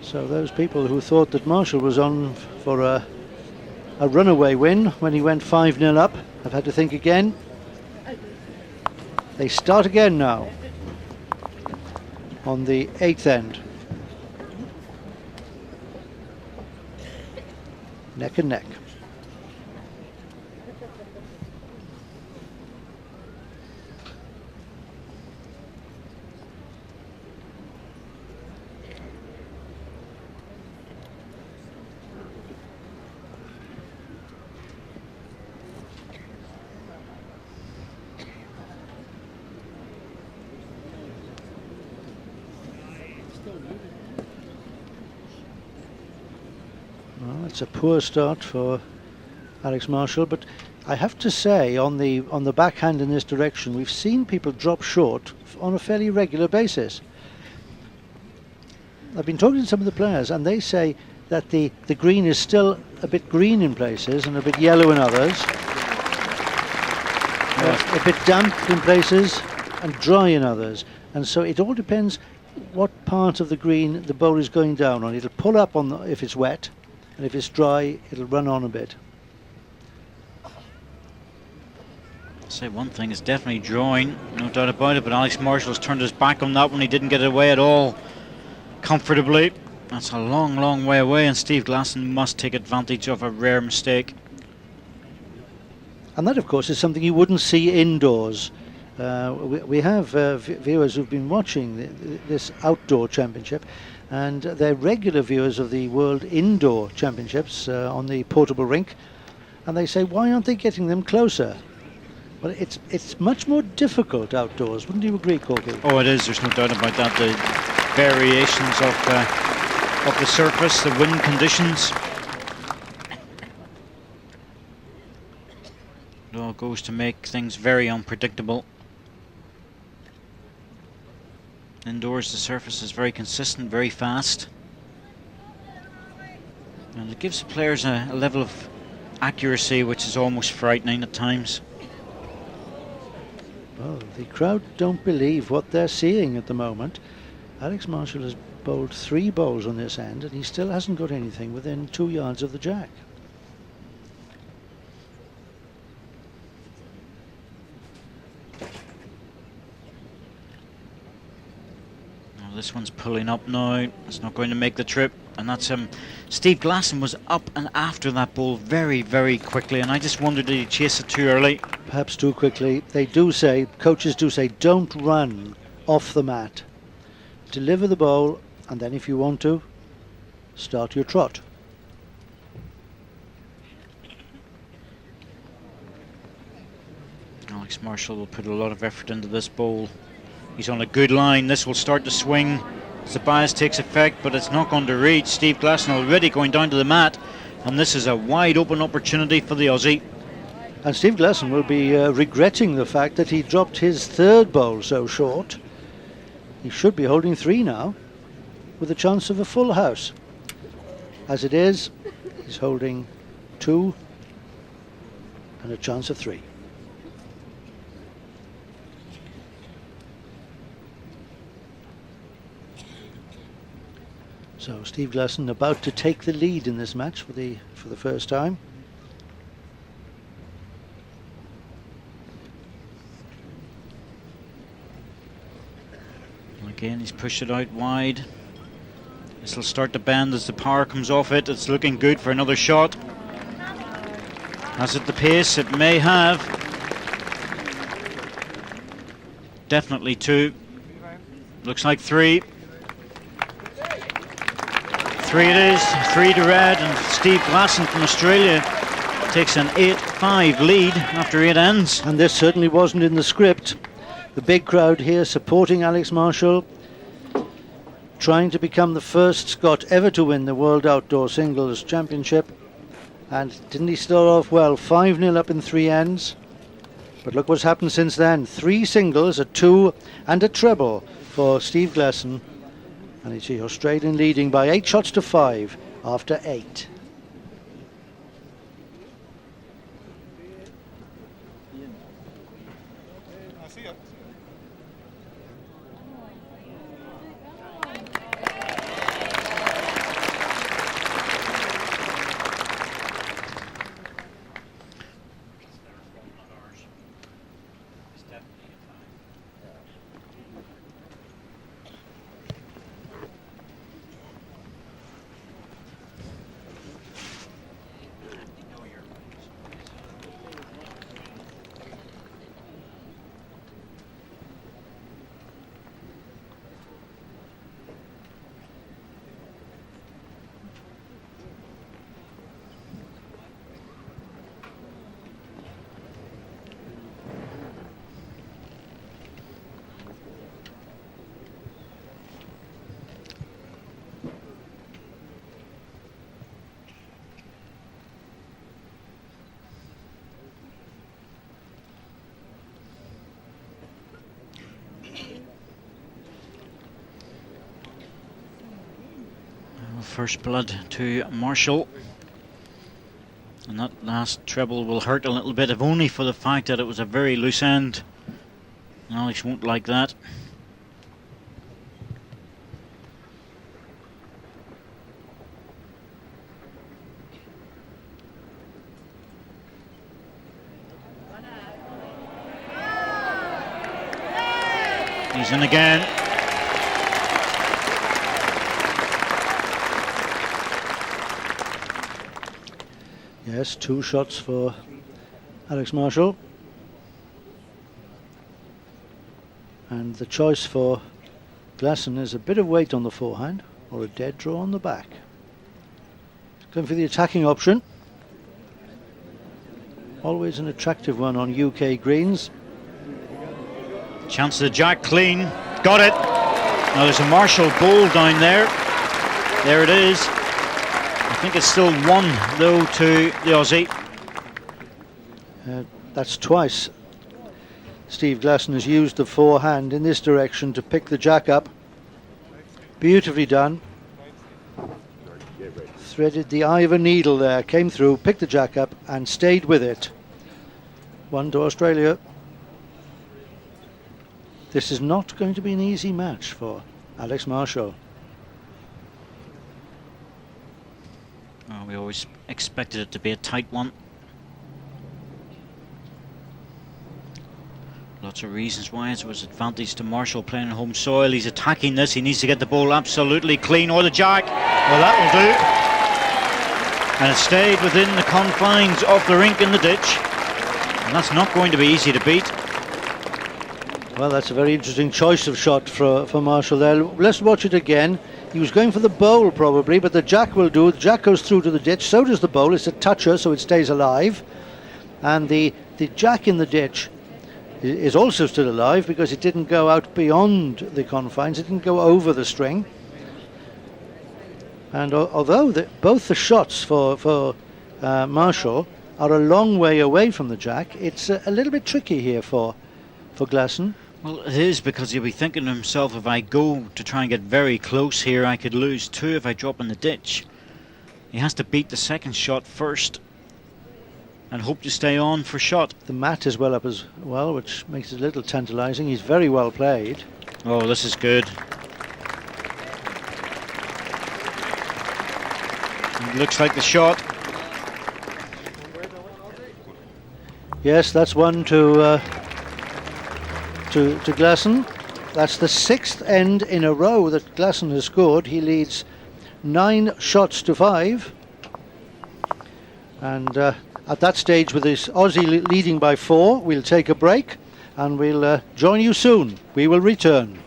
So those people who thought that Marshall was on for a runaway win when he went 5-0 up have had to think again. They start again now on the 8th end. Neck and neck. Well, it's a poor start for Alex Marshall, but I have to say, on the backhand in this direction, we've seen people drop short on a fairly regular basis. I've been talking to some of the players, and they say that the green is still a bit green in places and a bit yellow in others, a bit damp in places and dry in others, and so it all depends what part of the green the bowl is going down on. It'll pull up on if it's wet, and if it's dry, it'll run on a bit. I'll say one thing is definitely drawing, no doubt about it, but Alex Marshall's turned his back on that one. He didn't get it away at all comfortably. That's a long, long way away, and Steve Glasson must take advantage of a rare mistake. And that, of course, is something you wouldn't see indoors. We have viewers who've been watching this outdoor championship, and they're regular viewers of the World Indoor Championships on the portable rink, and they say, why aren't they getting them closer? Well, it's much more difficult outdoors, wouldn't you agree, Corky? Oh, it is, there's no doubt about that. The variations of the surface, the wind conditions. It all goes to make things very unpredictable. Indoors the surface is very consistent, very fast. And it gives the players a level of accuracy which is almost frightening at times. Well, the crowd don't believe what they're seeing at the moment. Alex Marshall has bowled 3 balls on this end and he still hasn't got anything within 2 yards of the jack. This one's pulling up now. It's not going to make the trip, and that's Steve Glasson was up and after that ball very, very quickly, and I just wondered, did he chase it too early? Perhaps too quickly. They do say, coaches do say, don't run off the mat. Deliver the ball, and then if you want to, start your trot. Alex Marshall will put a lot of effort into this ball. He's on a good line. This will start to swing as the bias takes effect, but it's not going to reach. Steve Glasson already going down to the mat, and this is a wide open opportunity for the Aussie. And Steve Glasson will be regretting the fact that he dropped his 3rd bowl so short. He should be holding 3 now, with a chance of a full house. As it is, he's holding 2 and a chance of 3. So Steve Glasson about to take the lead in this match for the first time. Again, he's pushed it out wide. This will start to bend as the power comes off it. It's looking good for another shot. Has it the pace? It may have. Definitely 2. Looks like 3. 3 it is, 3 to red, and Steve Glasson from Australia takes an 8-5 lead after 8 ends. And this certainly wasn't in the script. The big crowd here supporting Alex Marshall, trying to become the first Scot ever to win the World Outdoor Singles Championship. And didn't he start off well? 5-0 up in 3 ends. But look what's happened since then. 3 singles, a 2 and a treble for Steve Glasson. And it's the Australian leading by 8 shots to 5 after 8. First blood to Marshall, and that last treble will hurt a little bit, if only for the fact that it was a very loose end. Alex won't like that. He's in again. Yes, 2 shots for Alex Marshall. And the choice for Glasson is a bit of weight on the forehand or a dead draw on the back. Going for the attacking option. Always an attractive one on UK greens. Chance of the jack clean. Got it. Now there's a Marshall ball down there. There it is. I think it's still 1 though to the Aussie. That's twice Steve Glasson has used the forehand in this direction to pick the jack up. Beautifully done. Threaded the eye of a needle there, came through, picked the jack up and stayed with it. 1 to Australia. This is not going to be an easy match for Alex Marshall. Oh, we always expected it to be a tight one. Lots of reasons why it was advantage to Marshall playing on home soil. He's attacking this. He needs to get the ball absolutely clean, or the jack. Well, that will do. And it stayed within the confines of the rink in the ditch. And that's not going to be easy to beat. Well, that's a very interesting choice of shot for Marshall there. Let's watch it again. He was going for the bowl probably, but the jack will do. The jack goes through to the ditch, so does the bowl. It's a toucher, so it stays alive. And the jack in the ditch is also still alive because it didn't go out beyond the confines. It didn't go over the string. And although both the shots for Marshall are a long way away from the jack, it's a little bit tricky here for Glasson. Well, it is, because he'll be thinking to himself, if I go to try and get very close here, I could lose 2 if I drop in the ditch. He has to beat the second shot first and hope to stay on for shot. The mat is well up as well, which makes it a little tantalising. He's very well played. Oh, this is good. It looks like the shot. Yes, that's one to Glasson. That's the 6th end in a row that Glasson has scored. He leads 9 shots to 5. And at that stage, with this Aussie leading by 4, we'll take a break and we'll join you soon. We will return.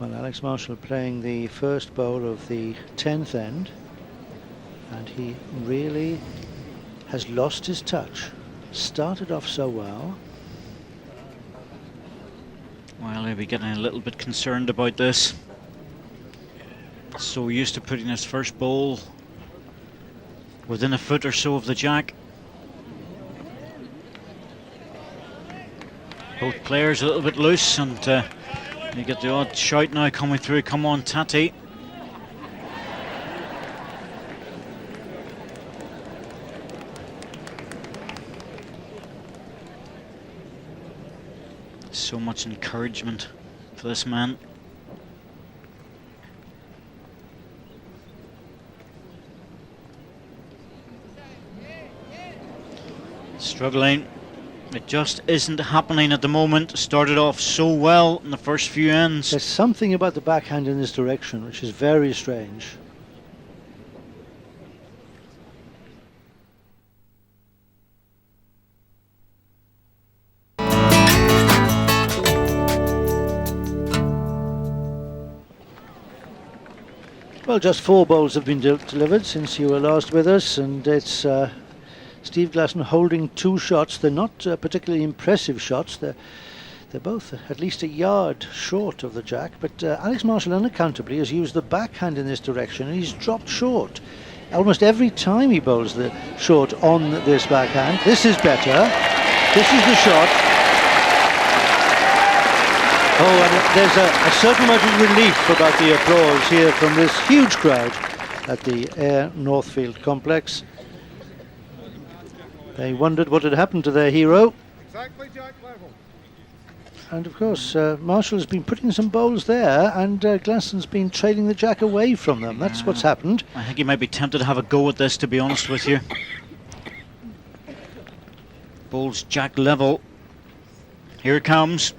Well, Alex Marshall playing the first bowl of the 10th end, and he really has lost his touch. Started off so well. Well, he'll be getting a little bit concerned about this. So used to putting his first bowl within a foot or so of the jack. Both players a little bit loose, and you get the odd shout now coming through. Come on, Tati. So much encouragement for this man. Struggling. It just isn't happening at the moment. Started off so well in the first few ends. There's something about the backhand in this direction which is very strange. Well, just 4 bowls have been delivered since you were last with us, and it's Steve Glasson holding 2 shots. They're not particularly impressive shots. They're both at least a yard short of the jack, but Alex Marshall unaccountably has used the backhand in this direction, and he's dropped short almost every time he bowls the short on this backhand. This is better. This is the shot. Oh, and there's a certain amount of relief about the applause here from this huge crowd at the Ayr Northfield complex. They wondered what had happened to their hero. Exactly jack level. And of course, Marshall has been putting some bowls there, and Glasson's been trailing the jack away from them. That's what's happened. I think he might be tempted to have a go at this, to be honest with you. Bowls jack level. Here it comes.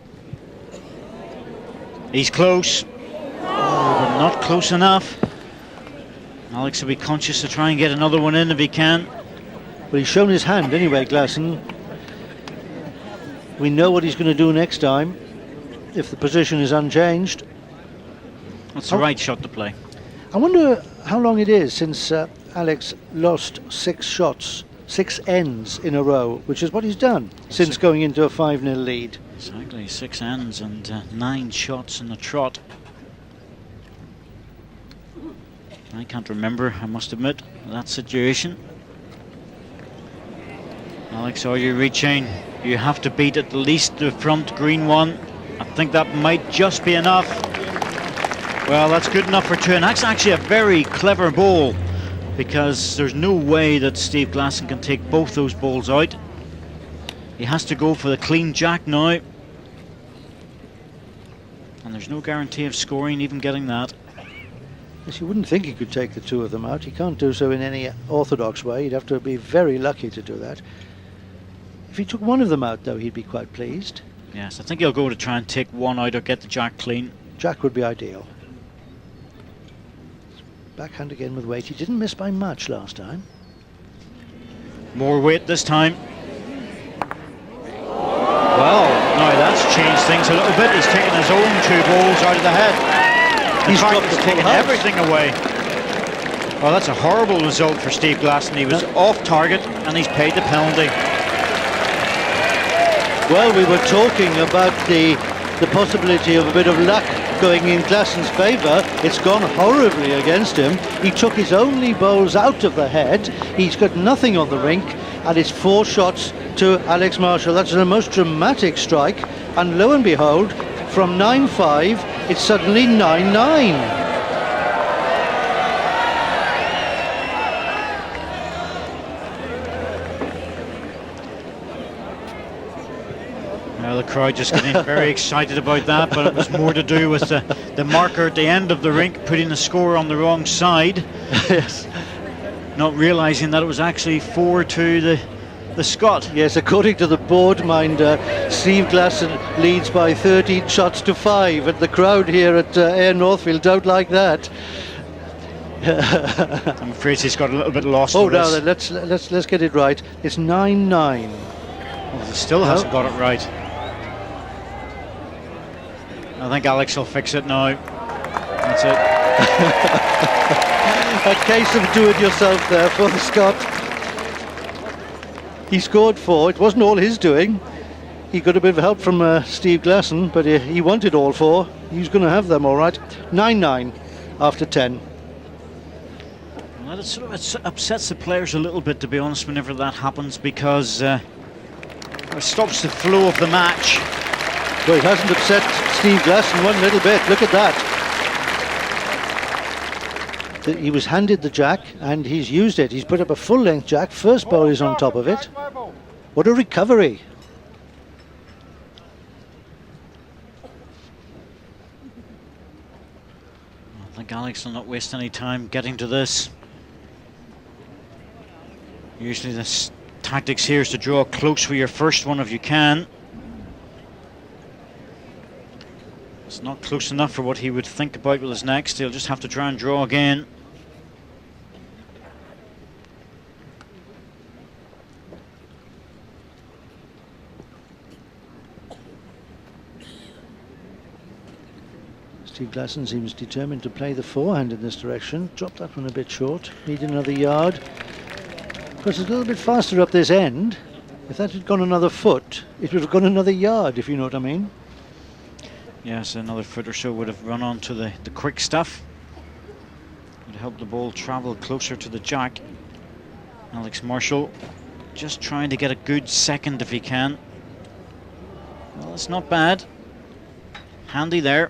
He's close, but not close enough. Alex will be conscious to try and get another one in if he can. Well, he's shown his hand anyway, Glasson. We know what he's going to do next time if the position is unchanged. That's the right shot to play. I wonder how long it is since Alex lost 6 shots, 6 ends in a row, which is what he's done since going into a 5-0 lead. Exactly, 6 ends and 9 shots in the trot. I can't remember, I must admit, that situation. Alex, are you reaching? You have to beat at least the front green one. I think that might just be enough. Well, that's good enough for 2, and that's actually a very clever ball, because there's no way that Steve Glasson can take both those balls out. He has to go for the clean jack now, and there's no guarantee of scoring, even getting that. Yes, you wouldn't think he could take the 2 of them out. He can't do so in any orthodox way. He'd have to be very lucky to do that. If he took one of them out, though, he'd be quite pleased. Yes, I think he'll go to try and take one out or get the jack clean. Jack would be ideal. Backhand again with weight. He didn't miss by much last time. More weight this time. Well, now that's changed things a little bit. He's taken his own 2 balls out of the head. He's dropped the taken full house. everything away. Well, that's a horrible result for Steve Glasson. He was off target and he's paid the penalty. Well, we were talking about the possibility of a bit of luck going in Glasson's favour. It's gone horribly against him. He took his only bowls out of the head. He's got nothing on the rink, and it's 4 shots to Alex Marshall. That's the most dramatic strike, and lo and behold, from 9-5, it's suddenly 9-9. Well, the crowd just getting very excited about that, but it was more to do with the marker at the end of the rink putting the score on the wrong side. Yes. Not realising that it was actually 4 to the Scot. Yes, according to the board, mind, Steve Glasson leads by 13 shots to 5, and the crowd here at Ayr Northfield don't like that. I'm afraid he's got a little bit lost. Oh, now then, let's get it right. It's 9-9. Well, he still hasn't got it right. I think Alex will fix it now. That's it. A case of do-it-yourself there for the Scot. He scored 4. It wasn't all his doing. He got a bit of help from Steve Glasson, but he wanted all 4. He was going to have them all right. 9-9 after 10. Well, it upsets the players a little bit, to be honest, whenever that happens, because it stops the flow of the match. Well, it hasn't upset Steve Glasson one little bit. Look at that. He was handed the jack and he's used it. He's put up a full-length jack. First bowl is on top of it. What a recovery. I think Alex will not waste any time getting to this. Usually the tactics here is to draw close for your first one if you can. It's not close enough for what he would think about with his next. He'll just have to try and draw again. Steve Glasson seems determined to play the forehand in this direction. Dropped that one a bit short. Need another yard. Of course, it's a little bit faster up this end. If that had gone another foot, it would have gone another yard, if you know what I mean. Yes, another foot or so would have run onto the quick stuff. Would help the ball travel closer to the jack. Alex Marshall just trying to get a good second if he can. Well, it's not bad. Handy there.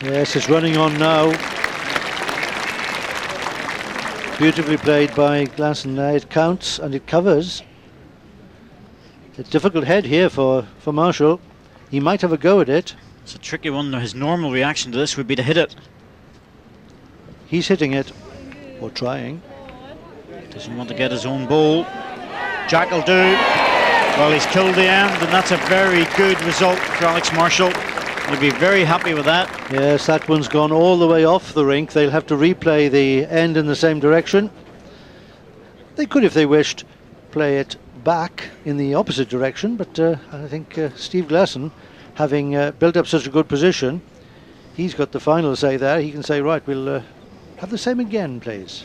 Yes, it's running on now. Beautifully played by Glasson. It counts and it covers. A difficult head here for Marshall. He might have a go at it. It's a tricky one. His normal reaction to this would be to hit it. He's hitting it, or trying. Doesn't want to get his own ball. Jack will do. Well, he's killed the end, and that's a very good result for Alex Marshall. He'll be very happy with that. Yes, that one's gone all the way off the rink. They'll have to replay the end in the same direction. They could, if they wished, play it back in the opposite direction, but I think Steve Glasson, having built up such a good position, he's got the final say there. He can say, right, we'll have the same again, please.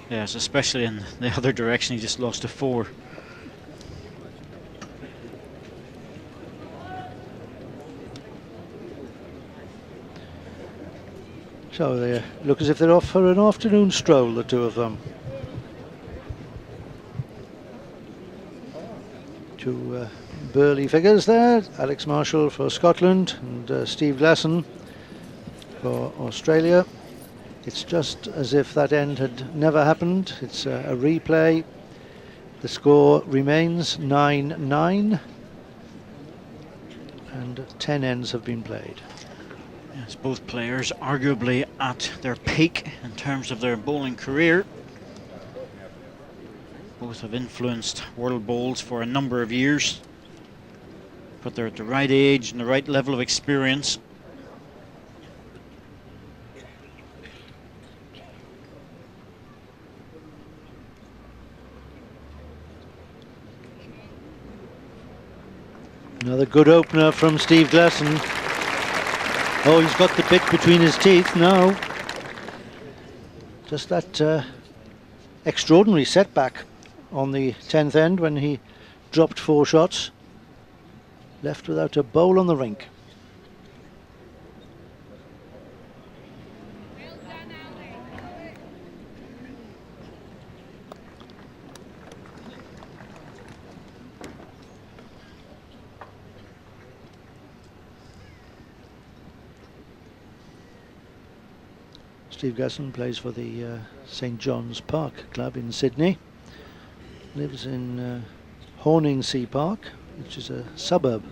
Yes, especially in the other direction. He just lost to 4. So they look as if they're off for an afternoon stroll, the two of them. Two burly figures there. Alex Marshall for Scotland and Steve Glasson for Australia. It's just as if that end had never happened. It's a replay. The score remains 9-9 and 10 ends have been played. Yes, both players arguably at their peak in terms of their bowling career. Both have influenced world bowls for a number of years, but they're at the right age and the right level of experience. Another good opener from Steve Glasson. Oh, he's got the bit between his teeth now. Just that extraordinary setback on the 10th end when he dropped 4 shots. Left without a bowl on the rink. Steve Glasson plays for the St John's Park Club in Sydney. Lives in Horningsea Park, which is a suburb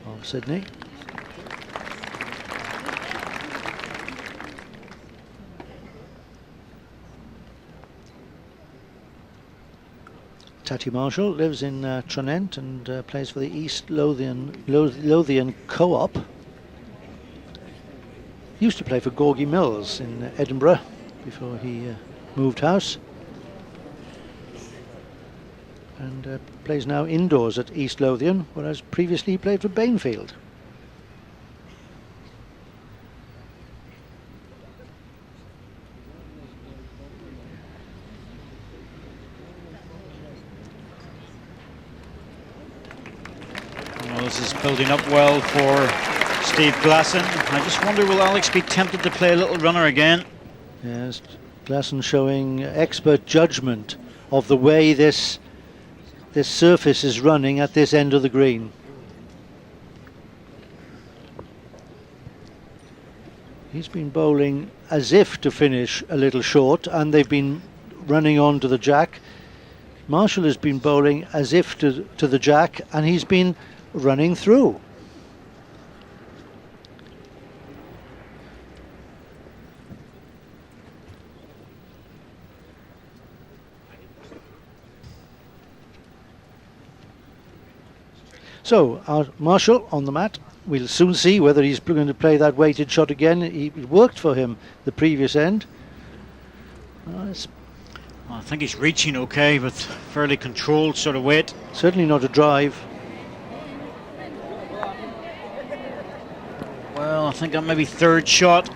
of Sydney. Tatty Marshall lives in Tranent and plays for the East Lothian Co-op. Used to play for Gorgie Mills in Edinburgh before he moved house, and plays now indoors at East Lothian, whereas previously he played for Bainfield. Well, this is building up well for Steve Glasson. I just wonder, will Alex be tempted to play a little runner again? Yes, Glasson showing expert judgment of the way this surface is running at this end of the green. He's been bowling as if to finish a little short, and they've been running on to the jack. Marshall has been bowling as if to the jack, and he's been running through. So, our Marshall on the mat. We'll soon see whether he's going to play that weighted shot again. It worked for him the previous end. I think he's reaching okay with fairly controlled sort of weight. Certainly not a drive. Well, I think that may be 3rd shot.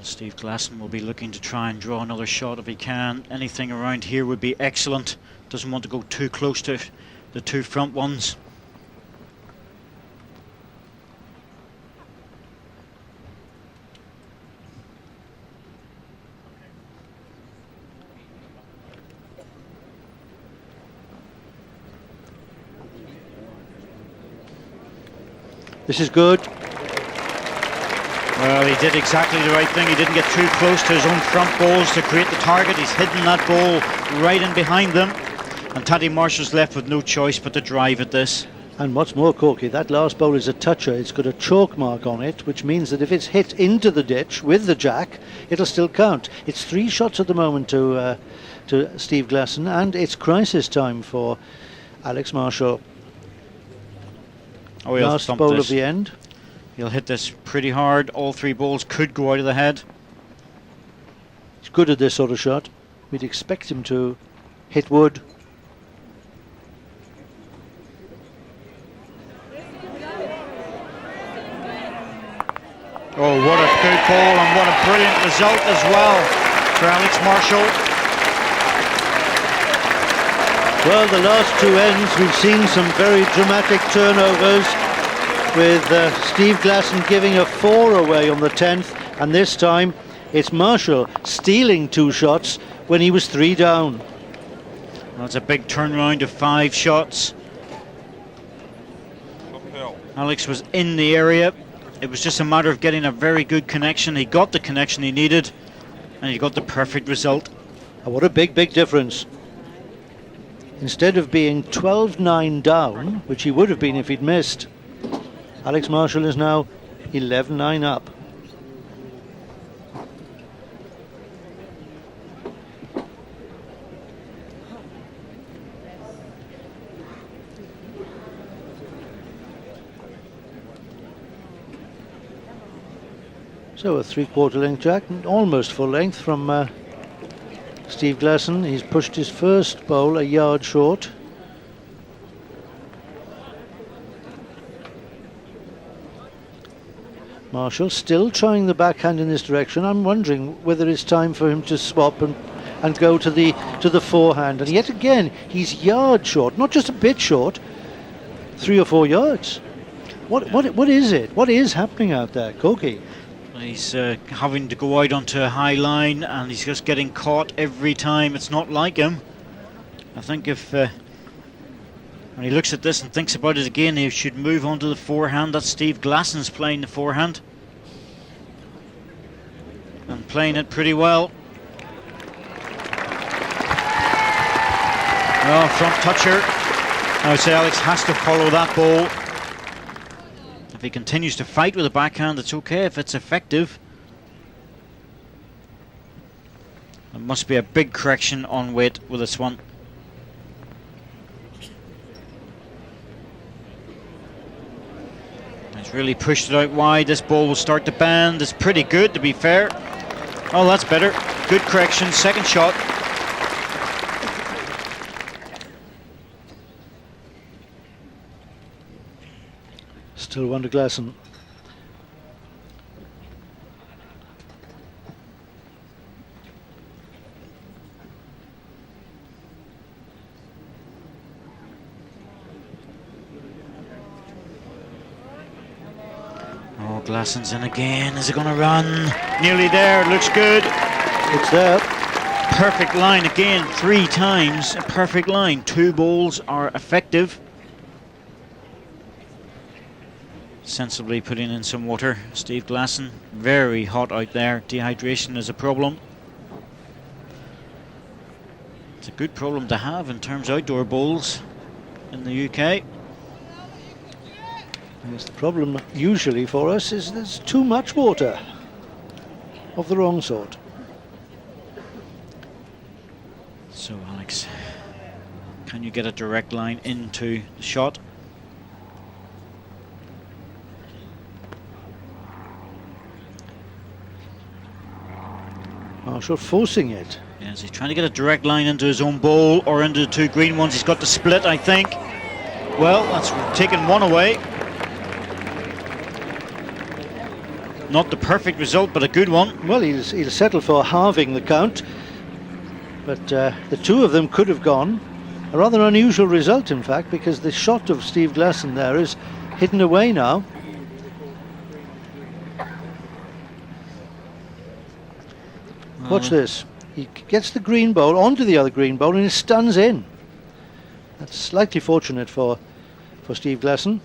Steve Glasson will be looking to try and draw another shot if he can. Anything around here would be excellent. Doesn't want to go too close to the 2 front ones. This is good. Well, he did exactly the right thing. He didn't get too close to his own front balls to create the target. He's hidden that ball right in behind them. And Taddy Marshall's left with no choice but to drive at this. And what's more, Corky, that last bowl is a toucher. It's got a chalk mark on it, which means that if it's hit into the ditch with the jack, it'll still count. It's 3 shots at the moment to Steve Glasson, and it's crisis time for Alex Marshall. Oh, he'll last stump bowl this. of the end. He'll hit this pretty hard. All 3 balls could go out of the head. He's good at this sort of shot. We'd expect him to hit wood. Oh, what a good ball and what a brilliant result as well for Alex Marshall. Well, the last 2 ends, we've seen some very dramatic turnovers, with Steve Glasson giving a 4 away on the 10th, and this time it's Marshall stealing 2 shots when he was 3 down. That's a big turnaround of 5 shots. Alex was in the area. It was just a matter of getting a very good connection. He got the connection he needed, and he got the perfect result. And what a big difference. Instead of being 12-9 down, which he would have been if he'd missed, Alex Marshall is now 11-9 up. So a 3/4 length jack, almost full length from Steve Glasson. He's pushed his first bowl a yard short. Marshall still trying the backhand in this direction. I'm wondering whether it's time for him to swap and go to the forehand. And yet again, he's yard short, not just a bit short, 3 or 4 yards. What is it? What is happening out there, Corky? He's having to go out onto a high line, and he's just getting caught every time. It's not like him. I think if when he looks at this and thinks about it again, he should move on to the forehand. That's Steve Glasson's playing the forehand, and playing it pretty well. Oh, front toucher. I would say Alex has to follow that ball. If he continues to fight with a backhand, it's okay if it's effective. There must be a big correction on weight with this one. He's really pushed it out wide. This ball will start to bend. It's pretty good, to be fair. Oh, that's better. Good correction. Second shot. Still one to Glasson. Oh, Glasson's in again. Is it going to run? Nearly there. It looks good. It's there. Perfect line again. 3 times. A perfect line. 2 balls are effective. Sensibly putting in some water. Steve Glasson, very hot out there. Dehydration is a problem. It's a good problem to have in terms of outdoor bowls in the UK. Yes, the problem usually for us is there's too much water of the wrong sort. So Alex, can you get a direct line into the shot? Marshall forcing it. Yes, he's trying to get a direct line into his own bowl or into the 2 green ones. He's got the split, I think. Well, that's taken 1 away. Not the perfect result, but a good one. Well, he'll settle for halving the count, but the 2 of them could have gone. A rather unusual result, in fact, because the shot of Steve Glasson there is hidden away now. Watch this. He gets the green bowl onto the other green bowl and it stuns in. That's slightly fortunate for Steve Glasson.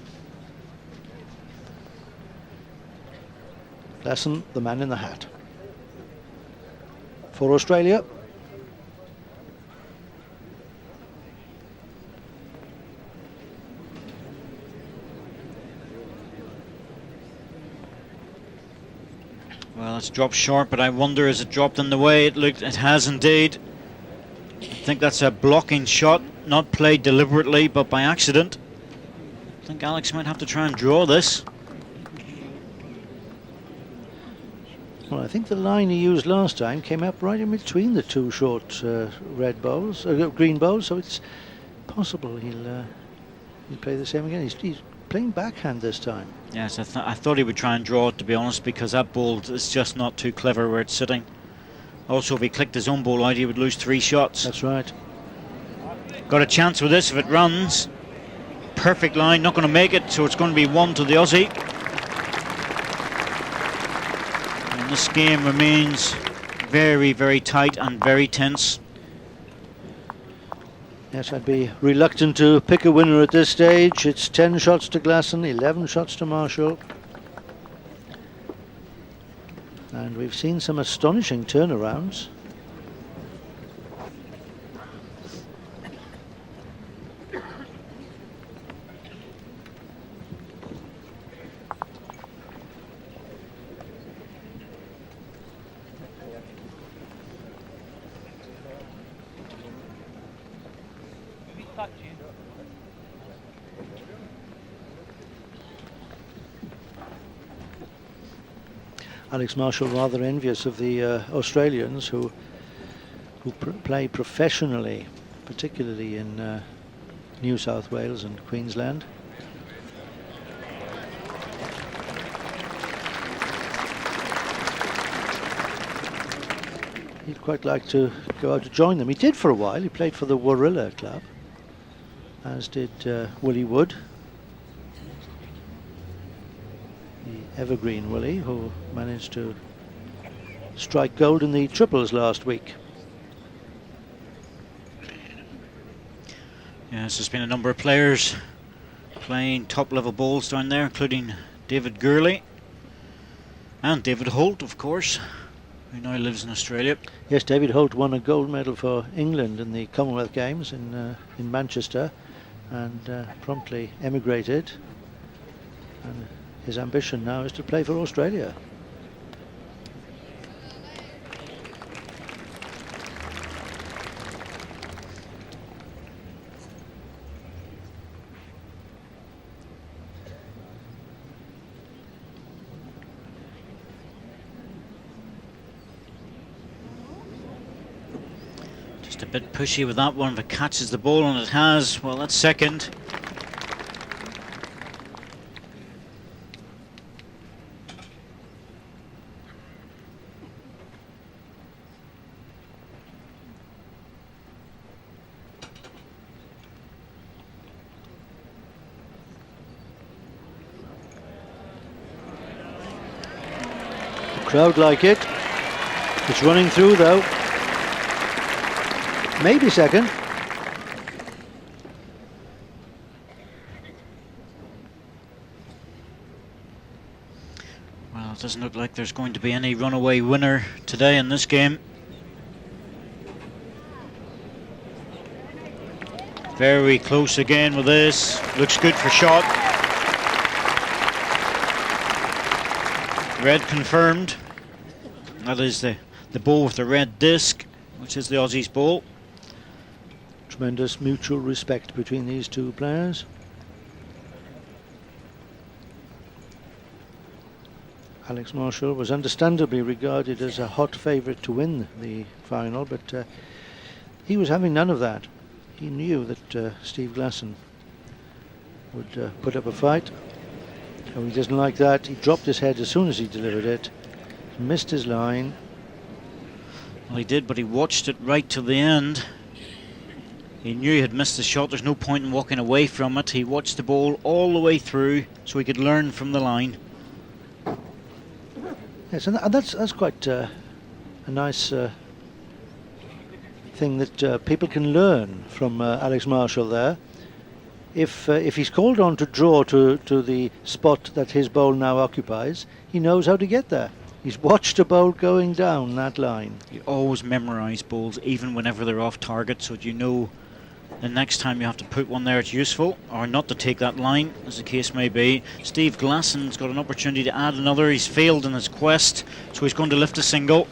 Glasson, the man in the hat. For Australia. Well, it's dropped short, but I wonder, is it dropped in the way it looked? It has indeed. I think that's a blocking shot, not played deliberately, but by accident. I think Alex might have to try and draw this. Well, I think the line he used last time came up right in between the two short green bowls, so it's possible he'll play the same again. He's playing backhand this time. Yes, I thought he would try and draw it, to be honest, because that ball is just not too clever where it's sitting. Also, if he clicked his own ball out, he would lose 3 shots. That's right. Got a chance with this if it runs. Perfect line, not going to make it, so it's going to be 1 to the Aussie. And this game remains very, very tight and very tense. Yes, I'd be reluctant to pick a winner at this stage. It's 10 shots to Glasson, 11 shots to Marshall. And we've seen some astonishing turnarounds. Alex Marshall rather envious of the Australians who play professionally, particularly in New South Wales and Queensland. He'd quite like to go out to join them. He did for a while. He played for the Warilla Club, as did Willie Wood, the evergreen Willie, who managed to strike gold in the triples last week. Yes, there's been a number of players playing top-level bowls down there, including David Gurley and David Holt, of course, who now lives in Australia. Yes, David Holt won a gold medal for England in the Commonwealth Games in Manchester, and promptly emigrated. And his ambition now is to play for Australia. Just a bit pushy with that one. If it catches the ball, and it has, well, that's second. Crowd like it. It's running through though. Maybe second. Well, it doesn't look like there's going to be any runaway winner today in this game. Very close again with this. Looks good for shot. Red confirmed. That is the ball with the red disc, which is the Aussies' ball. Tremendous mutual respect between these two players. Alex Marshall was understandably regarded as a hot favourite to win the final, but he was having none of that. He knew that Steve Glasson would put up a fight. Oh, he doesn't like that. He dropped his head as soon as he delivered it. Missed his line. Well, he did, but he watched it right to the end. He knew he had missed the shot. There's no point in walking away from it. He watched the ball all the way through so he could learn from the line. Yes, and that's quite a nice thing that people can learn from Alex Marshall there. If he's called on to draw to the spot that his bowl now occupies, he knows how to get there. He's watched a bowl going down that line. You always memorise bowls, even whenever they're off target, so that you know the next time you have to put one there it's useful, or not to take that line, as the case may be. Steve Glasson's got an opportunity to add another. He's failed in his quest, so he's going to lift a single.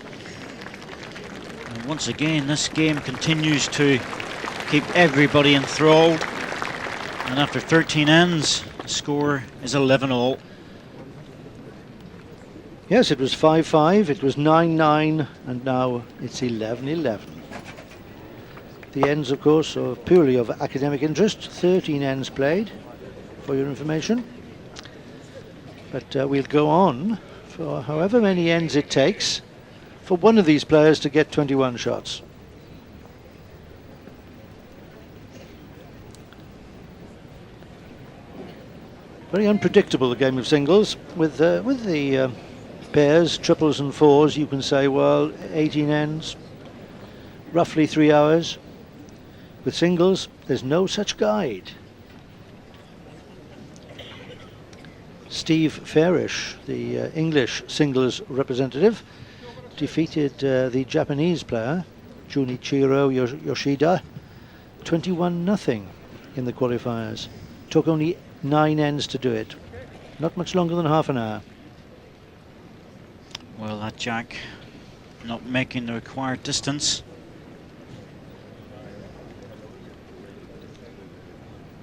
And once again, this game continues to keep everybody enthralled. And after 13 ends, the score is 11-all. Yes, it was 5-5, it was 9-9, and now it's 11-11. The ends, of course, are purely of academic interest. 13 ends played, for your information. But we'll go on for however many ends it takes for one of these players to get 21 shots. Very unpredictable, the game of singles. With the pairs, triples and fours, you can say, well, 18 ends, roughly 3 hours. With singles, there's no such guide. Steve Farish, the English singles representative, defeated the Japanese player, Junichiro Yoshida, 21-0 in the qualifiers. Took only 9 ends to do it. Not much longer than half an hour. Well, that jack not making the required distance.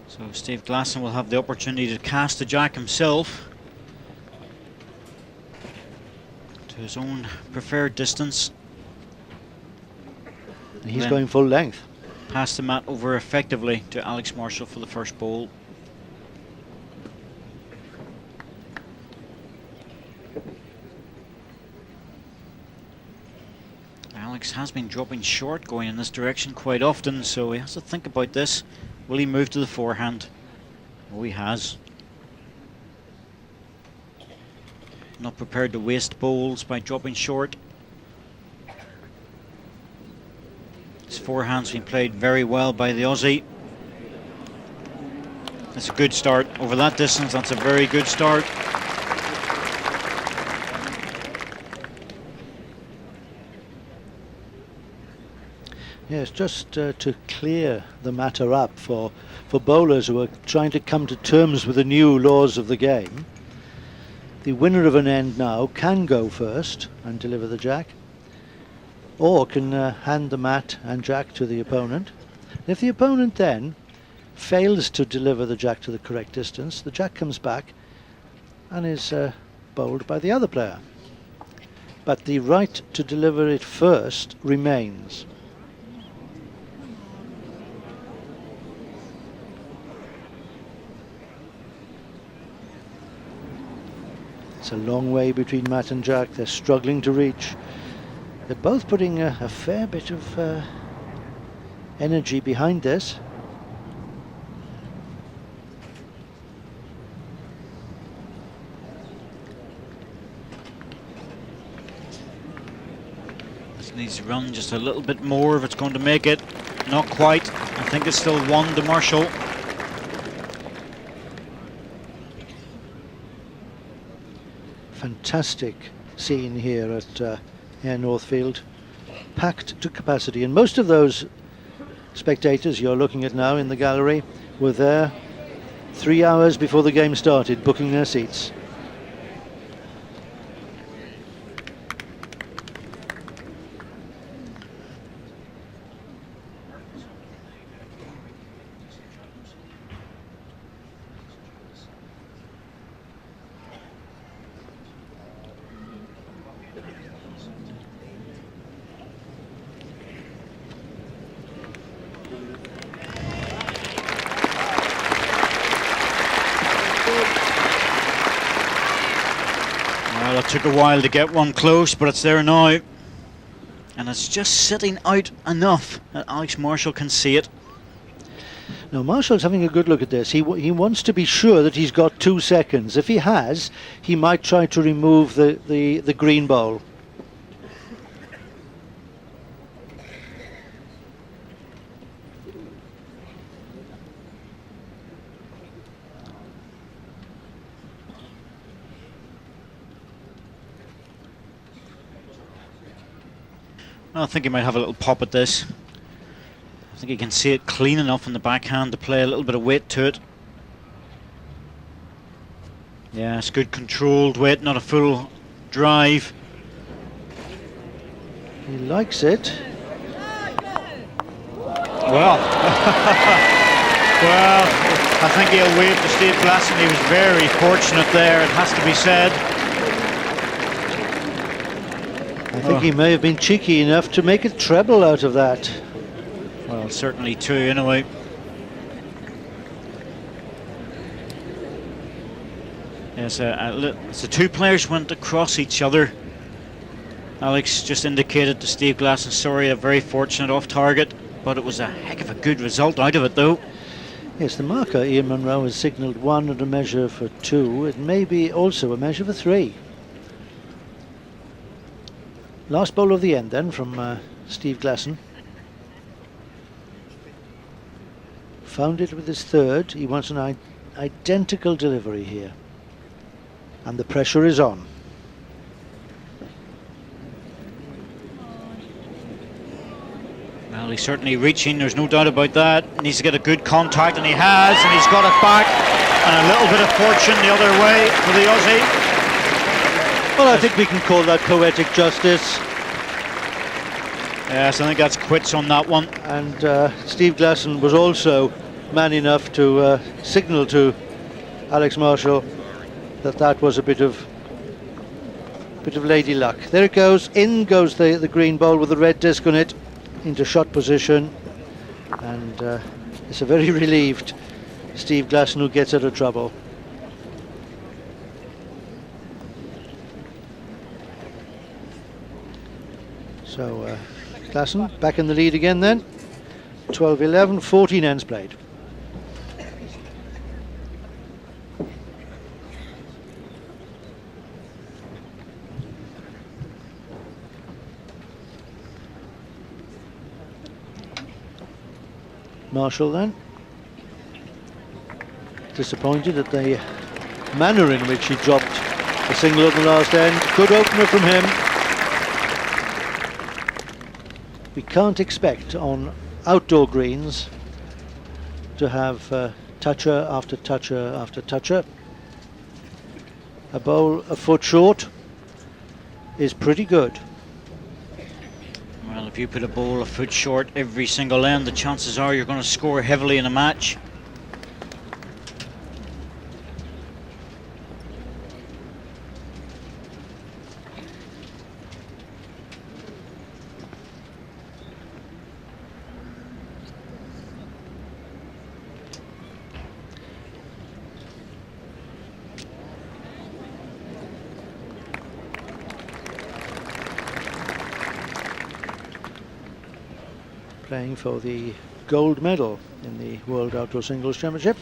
So Steve Glasson will have the opportunity to cast the jack himself to his own preferred distance. And he's going full length. Pass the mat over effectively to Alex Marshall for the first bowl. Alex has been dropping short going in this direction quite often, so he has to think about this. Will he move to the forehand? Oh, he has. Not prepared to waste bowls by dropping short. His forehand's been played very well by the Aussie. That's a good start. Over that distance, that's a very good start. Yes, just to clear the matter up for bowlers who are trying to come to terms with the new laws of the game. The winner of an end now can go first and deliver the jack, or can hand the mat and jack to the opponent. If the opponent then fails to deliver the jack to the correct distance, the jack comes back and is bowled by the other player. But the right to deliver it first remains. It's a long way between mat and jack. They're struggling to reach. They're both putting a fair bit of energy behind this. This needs to run just a little bit more if it's going to make it. Not quite. I think it's still 1 to Marshall. Fantastic scene here at Air Northfield, packed to capacity, and most of those spectators you're looking at now in the gallery were there 3 hours before the game started, booking their seats. Well, it took a while to get one close, but it's there now. And it's just sitting out enough that Alex Marshall can see it. Now Marshall's having a good look at this. He wants to be sure that he's got 2 seconds. If he has, he might try to remove the green bowl. I think he might have a little pop at this. I think he can see it clean enough in the backhand to play a little bit of weight to it. Yeah, it's good controlled weight, not a full drive. He likes it. Well, well, I think he'll wave to Steve Glasson. He was very fortunate there, it has to be said. I think he may have been cheeky enough to make a treble out of that. Well, certainly two, anyway. Yes, so two players went across each other. Alex just indicated to Steve Glasson, sorry, a very fortunate off target, but it was a heck of a good result out of it, though. Yes, the marker, Ian Munro, has signalled 1 and a measure for 2. It may be also a measure for 3. Last bowl of the end, then, from Steve Glasson. Found it with his third. He wants an identical delivery here. And the pressure is on. Well, he's certainly reaching, there's no doubt about that. Needs to get a good contact, and he has, and he's got it back. And a little bit of fortune the other way for the Aussie. Well, I think we can call that poetic justice. Yes, I think that's quits on that one. And Steve Glasson was also man enough to signal to Alex Marshall that that was a bit of lady luck. There it goes. In goes the green ball with the red disc on it into shot position, and it's a very relieved Steve Glasson who gets out of trouble. So Glasson back in the lead again then. 12-11, 14 ends played. Marshall then, disappointed at the manner in which he dropped the single at the last end. Good opener from him. We can't expect on outdoor greens to have toucher after toucher after toucher. A bowl a foot short is pretty good. Well, if you put a ball a foot short every single end, the chances are you're going to score heavily in a match. Playing for the gold medal in the World Outdoor Singles Championship.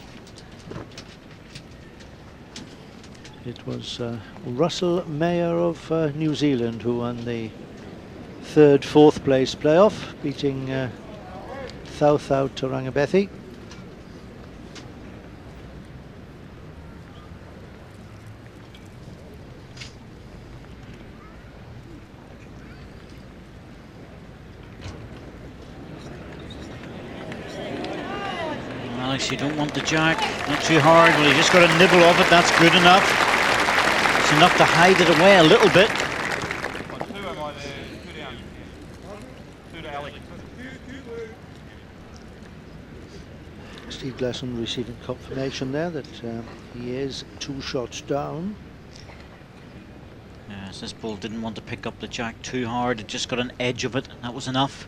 It was Russell Mayer of New Zealand who won the 3rd, 4th place playoff, beating Thau Tarangabethi. Alex, you don't want the jack, not too hard. Well, you just got a nibble of it, that's good enough. It's enough to hide it away a little bit. Steve Glasson receiving confirmation there that he is 2 shots down. Yes, this ball didn't want to pick up the jack too hard, it just got an edge of it, and that was enough.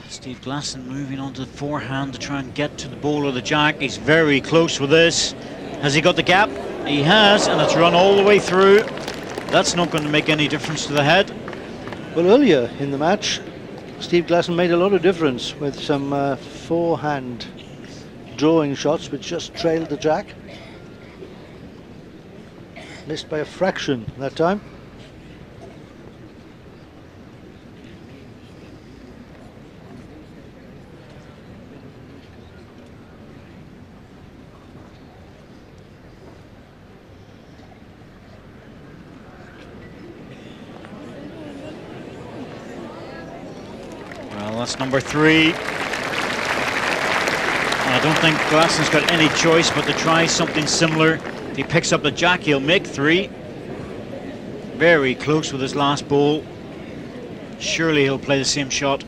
Steve Glasson moving on to the forehand to try and get to the ball of the jack. He's very close with this. Has he got the gap? He has, and it's run all the way through. That's not going to make any difference to the head. Well, earlier in the match, Steve Glasson made a lot of difference with some forehand drawing shots which just trailed the jack. Missed by a fraction that time. Well, that's number 3. And I don't think Glasson's got any choice but to try something similar. If he picks up the jack, he'll make 3. Very close with his last ball. Surely he'll play the same shot.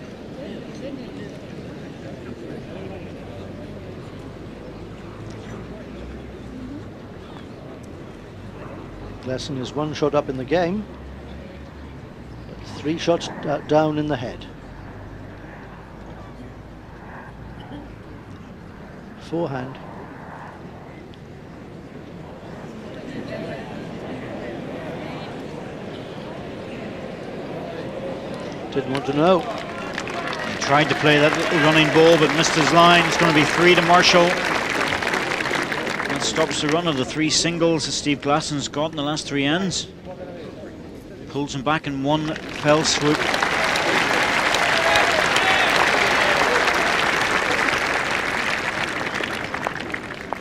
Glasson is 1 shot up in the game, but 3 shots down in the head. Forehand. Didn't want to know. He tried to play that little running ball but missed his line. It's going to be 3 to Marshall. That stops the run of the 3 singles that Steve Glasson's got in the last 3 ends. Pulls him back in one fell swoop.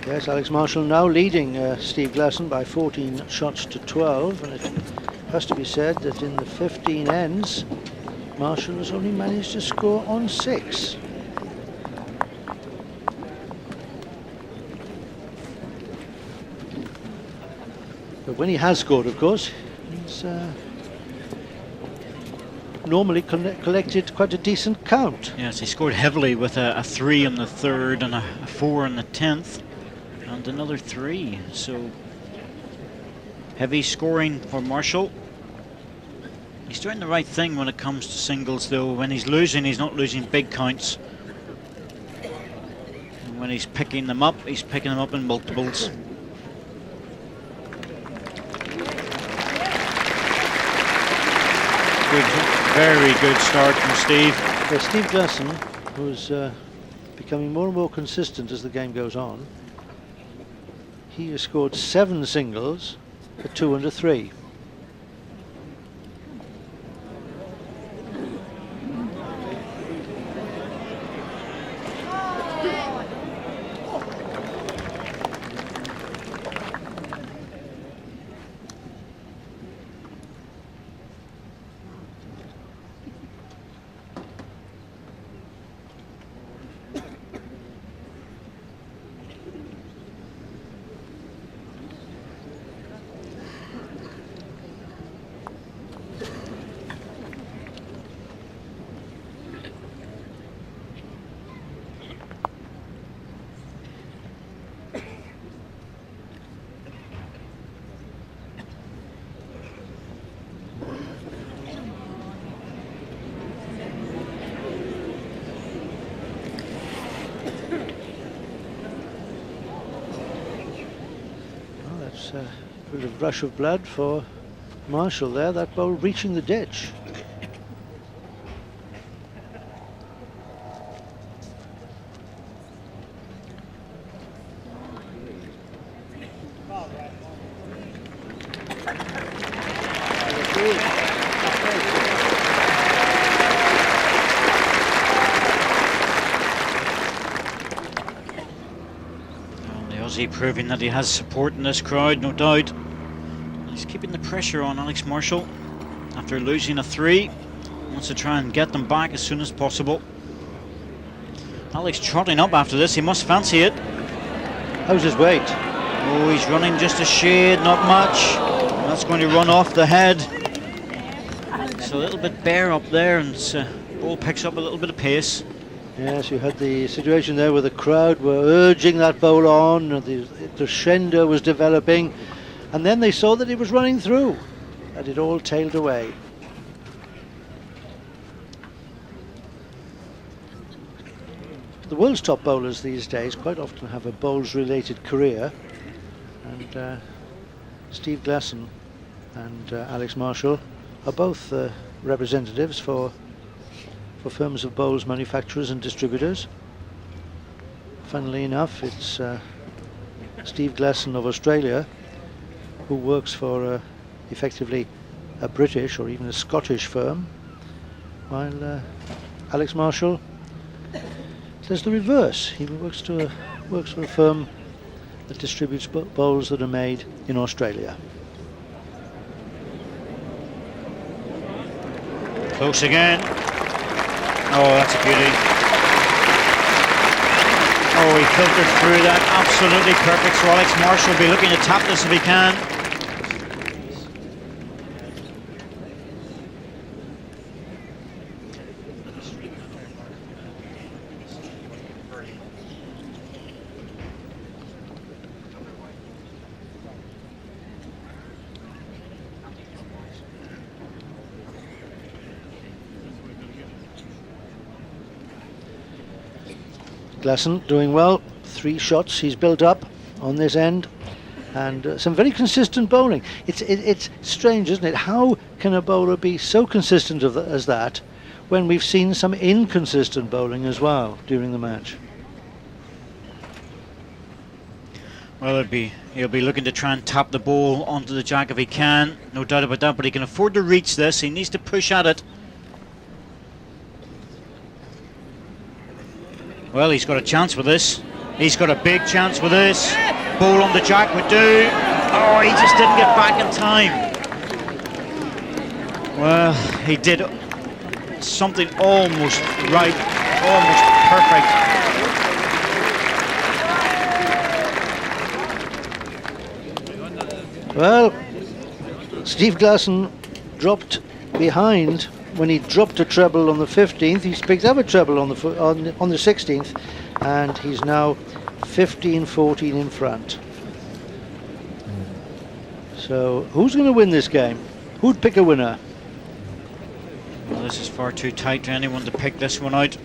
Yes, Alex Marshall now leading Steve Glasson by 14 shots to 12, and it has to be said that in the 15 ends, Marshall has only managed to score on 6. But when he has scored, of course, he's normally collected quite a decent count. Yes, he scored heavily with a 3 on the 3rd and a 4 on the 10th. And another 3, so heavy scoring for Marshall. He's doing the right thing when it comes to singles, though. When he's losing, he's not losing big counts. And when he's picking them up in multiples. Good, very good start from Steve. Yeah, Steve Glasson, who's becoming more and more consistent as the game goes on. He has scored 7 singles, a 2 and a 3. A bit of rush of blood for Marshall there, that ball reaching the ditch. Proving that he has support in this crowd, no doubt. He's keeping the pressure on Alex Marshall after losing a 3. Wants to try and get them back as soon as possible. Alex trotting up after this, he must fancy it. How's his weight? Oh, he's running just a shade, not much. That's going to run off the head. It's a little bit bare up there, and ball picks up a little bit of pace. Yes, you had the situation there where the crowd were urging that bowl on, and the crescendo was developing, and then they saw that he was running through, and it all tailed away. The world's top bowlers these days quite often have a bowls-related career, and Steve Glasson and Alex Marshall are both representatives for firms of bowls manufacturers and distributors. Funnily enough, it's Steve Glasson of Australia who works for effectively a British or even a Scottish firm, while Alex Marshall does the reverse. He works for a firm that distributes bowls that are made in Australia. Close again. Oh, that's a beauty. Oh, he filtered through that. Absolutely perfect. So Alex Marshall will be looking to tap this if he can. Glasson doing well. 3 shots he's built up on this end, and some very consistent bowling. It's strange, isn't it? How can a bowler be so consistent as that when we've seen some inconsistent bowling as well during the match? Well, he'll be looking to try and tap the ball onto the jack if he can, no doubt about that, but he can afford to reach this. He needs to push at it. Well, he's got a chance with this. He's got a big chance with this. Ball on the jack would do. Oh, he just didn't get back in time. Well, he did something almost right, almost perfect. Well, Steve Glasson dropped behind when he dropped a treble on the 15th. He's picked up a treble on the 16th, and he's now 15-14 in front. So who's going to win this game? Who'd pick a winner? Well, this is far too tight to anyone to pick this one out.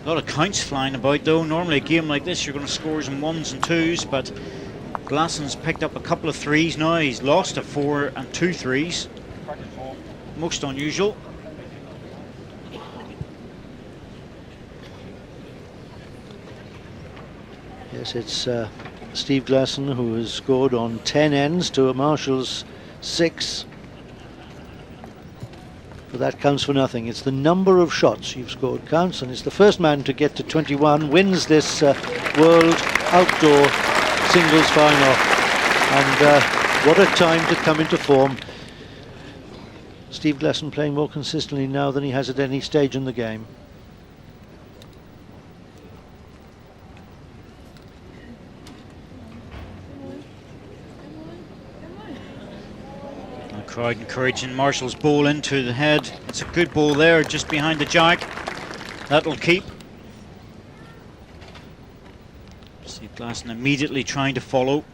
A lot of counts flying about though. Normally a game like this you're going to score in 1s and 2s, but Glasson's picked up a couple of 3s now. He's lost a 4 and 2 3s. Most unusual. Yes, it's Steve Glasson who has scored on 10 ends to Marshall's 6. But that counts for nothing. It's the number of shots you've scored counts, and it's the first man to get to 21 wins this World Outdoor Singles Final. And what a time to come into form. Steve Glasson playing more consistently now than he has at any stage in the game. The crowd encouraging Marshall's ball into the head. It's a good ball there, just behind the jack. That'll keep. Steve Glasson immediately trying to follow.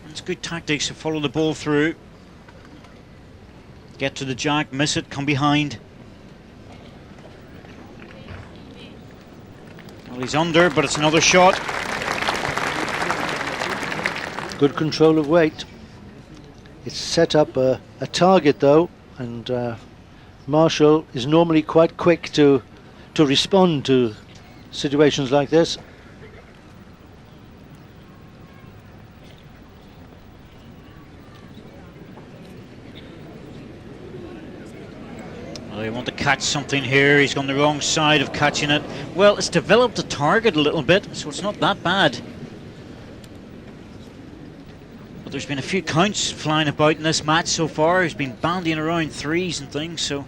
It's good tactics to follow the ball through. Get to the jack, miss it, come behind. Well, he's under, but it's another shot. Good control of weight. It's set up a target though, and Marshall is normally quite quick to respond to situations like this. They want to catch something here. He's on the wrong side of catching it. Well, it's developed a target a little bit, so it's not that bad. But there's been a few counts flying about in this match so far. He's been bandying around 3s and things, so...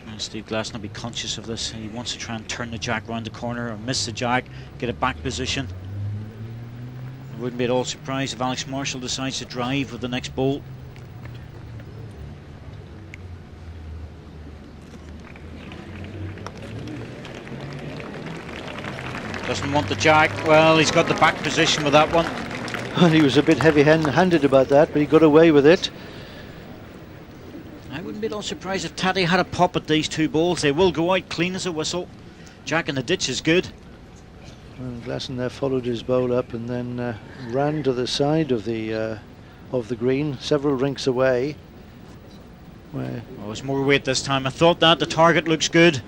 And Steve Glasson will be conscious of this. He wants to try and turn the jack round the corner or miss the jack, get a back position. Wouldn't be at all surprised if Alex Marshall decides to drive with the next ball. Doesn't want the jack. Well, he's got the back position with that one. And he was a bit heavy-handed about that, but he got away with it. I wouldn't be at all surprised if Taddy had a pop at these 2 balls. They will go out clean as a whistle. Jack in the ditch is good. And Glasson there followed his bowl up and then ran to the side of the green, several rinks away. Where Oh, it's more weight this time. I thought that. The target looks good.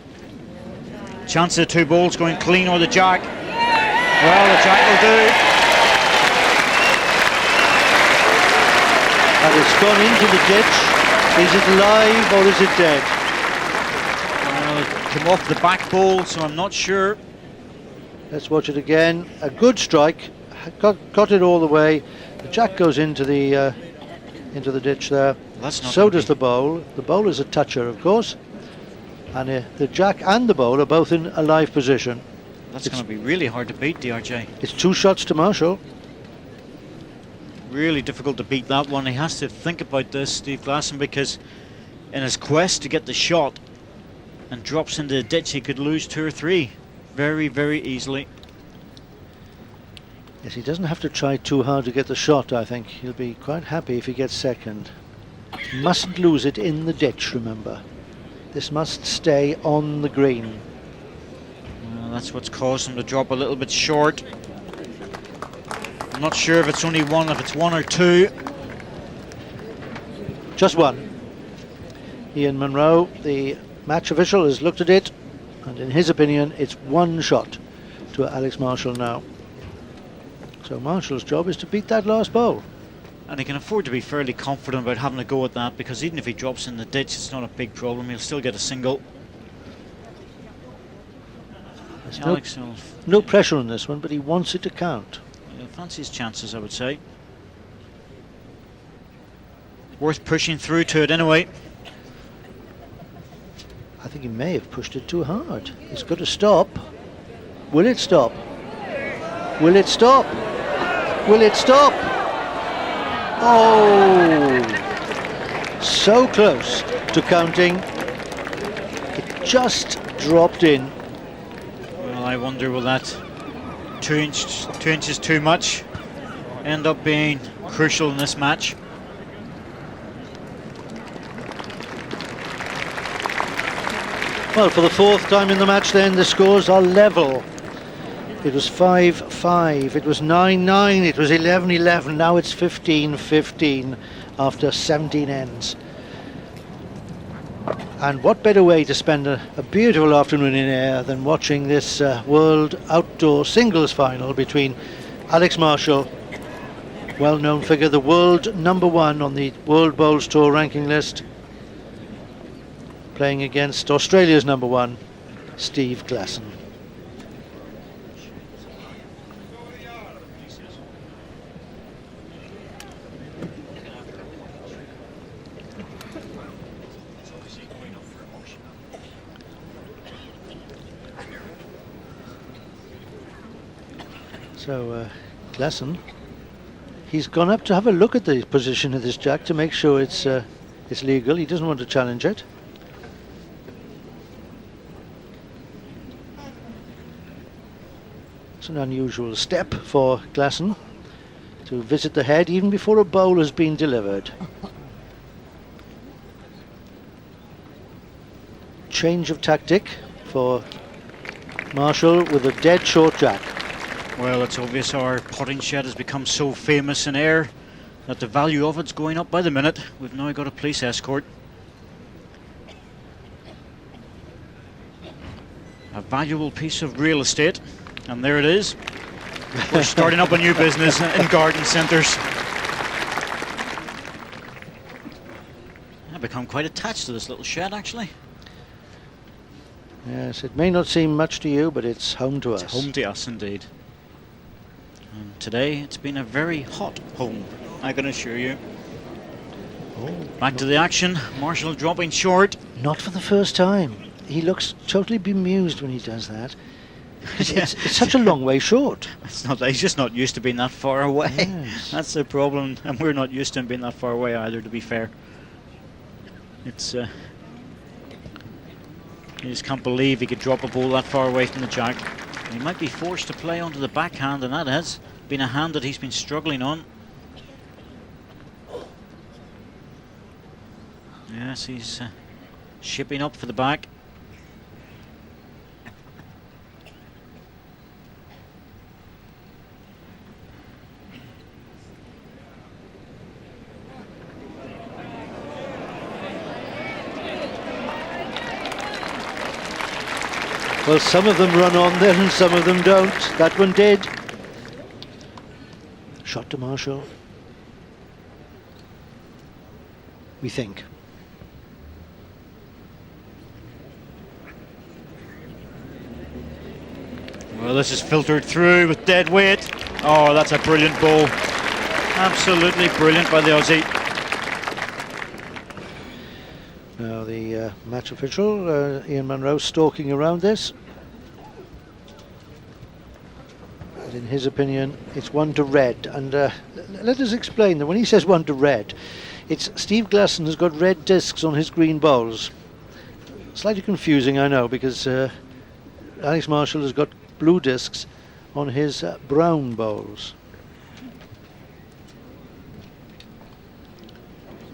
Chance of the 2 balls going clean or the jack. Well, the jack will do. and it's gone into the ditch. Is it live or is it dead? Well, it came off the back ball, so I'm not sure. Let's watch it again. A good strike, got it all the way. The jack goes into the ditch there. That's not So gonna does be- the bowl. The bowl is a toucher, of course, and the jack and the bowl are both in a live position. That's going to be really hard to beat, DRJ. It's 2 shots to Marshall. Really difficult to beat that one. He has to think about this, Steve Glasson, because in his quest to get the shot and drops into the ditch, he could lose 2 or 3 very, very easily. Yes, he doesn't have to try too hard to get the shot. I think he'll be quite happy if he gets second. Mustn't lose it in the ditch, remember. This must stay on the green. Well, that's what's caused him to drop a little bit short. I'm not sure if it's only 1, if it's 1 or 2. Just 1. Ian Munro, the match official, has looked at it, and in his opinion, it's 1 shot to Alex Marshall now. So Marshall's job is to beat that last bowl. And he can afford to be fairly confident about having a go at that, because even if he drops in the ditch, it's not a big problem. He'll still get a single. There's Alex will no pressure on this one, but he wants it to count. he'll fancy his chances, I would say. Worth pushing through to it anyway. I think he may have pushed it too hard. It's got to stop. Will it stop? Will it stop? Will it stop? Oh! So close to counting. It just dropped in. Well, I wonder, will that 2 inches too much end up being crucial in this match? Well, for the 4th time in the match then, the scores are level. It was 5-5, it was 9-9, it was 11-11, now it's 15-15 after 17 ends. And what better way to spend a beautiful afternoon in air than watching this World Outdoor Singles Final between Alex Marshall, well-known figure, the world #1 on the World Bowls Tour ranking list, playing against Australia's #1, Steve Glasson. So Glasson, he's gone up to have a look at the position of this jack to make sure it's legal. He doesn't want to challenge it. It's an unusual step for Glasson to visit the head even before a bowl has been delivered. Change of tactic for Marshall with a dead short jack. Well, it's obvious our potting shed has become so famous in air that the value of it's going up by the minute. We've now got a police escort. A valuable piece of real estate, and there it is. We're starting up a new business in garden centres. I've become quite attached to this little shed, actually. Yes, it may not seem much to you, but it's home to us. It's home to us, indeed. And today it's been a very hot home, I can assure you. Oh, Back to the action. Marshall dropping short. not for the first time. He looks totally bemused when he does that. It's such a long way short. It's not. He's just not used to being that far away. Yes. That's the problem, and we're not used to him being that far away either, to be fair. It's you just can't believe he could drop a ball that far away from the jack. He might be forced to play onto the backhand, and that has been a hand that he's been struggling on. Yes, he's shipping up for the back. Well, some of them run on there and some of them don't. That one did. Shot to Marshall. We think. Well, this is filtered through with dead weight. Oh, that's a brilliant ball. Absolutely brilliant by the Aussie. Now the match official, Ian Munro, stalking around this. And in his opinion, it's 1 to red. And let us explain that when he says 1 to red, it's Steve Glasson has got red discs on his green bowls. Slightly confusing, I know, because Alex Marshall has got blue discs on his brown bowls.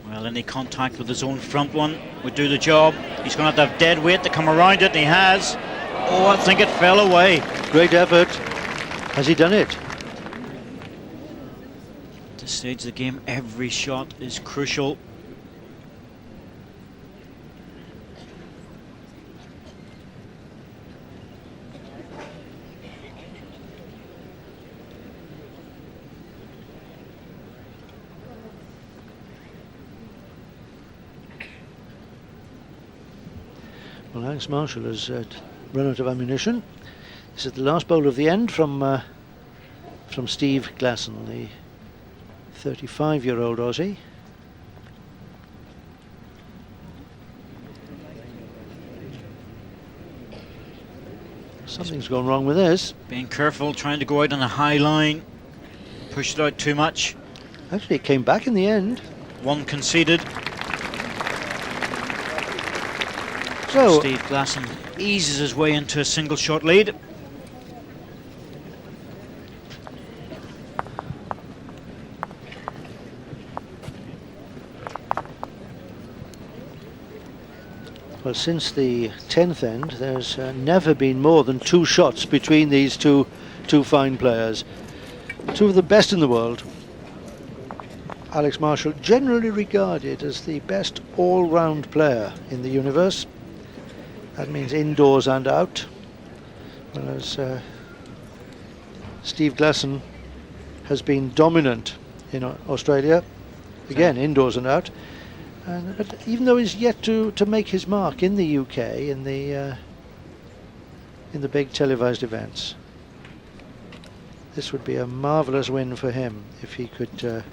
Well, any contact with his own front one would do the job. He's going to have dead weight to come around it, and he has. Oh, I think it fell away. Great effort. Has he done it? At this stage of the game, every shot is crucial. Well, Alex Marshall has run out of ammunition. This is the last bowl of the end from Steve Glasson, the 35-year-old Aussie. Something's gone wrong with this. Being careful, trying to go out on a high line. Pushed it out too much. Actually, it came back in the end. One conceded. So, Steve Glasson eases his way into a single shot lead. well, since the 10th end, there's never been more than 2 shots between these two fine players. 2 of the best in the world. Alex Marshall, generally regarded as the best all-round player in the universe. That means indoors and out. Whereas Steve Glasson has been dominant in Australia, again indoors and out. But even though he's yet to make his mark in the UK in the big televised events, this would be a marvellous win for him if he could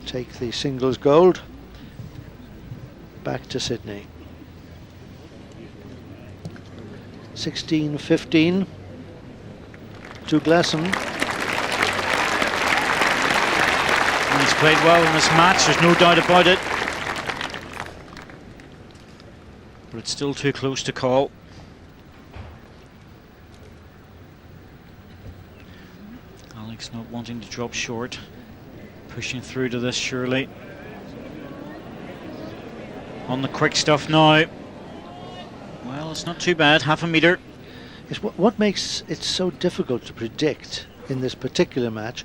take the singles gold back to Sydney. 16-15 to Glasson. And he's played well in this match, there's no doubt about it. But it's still too close to call. Alex not wanting to drop short. Pushing through to this surely. On the quick stuff now. Well, it's not too bad, half a metre. It's what makes it so difficult to predict in this particular match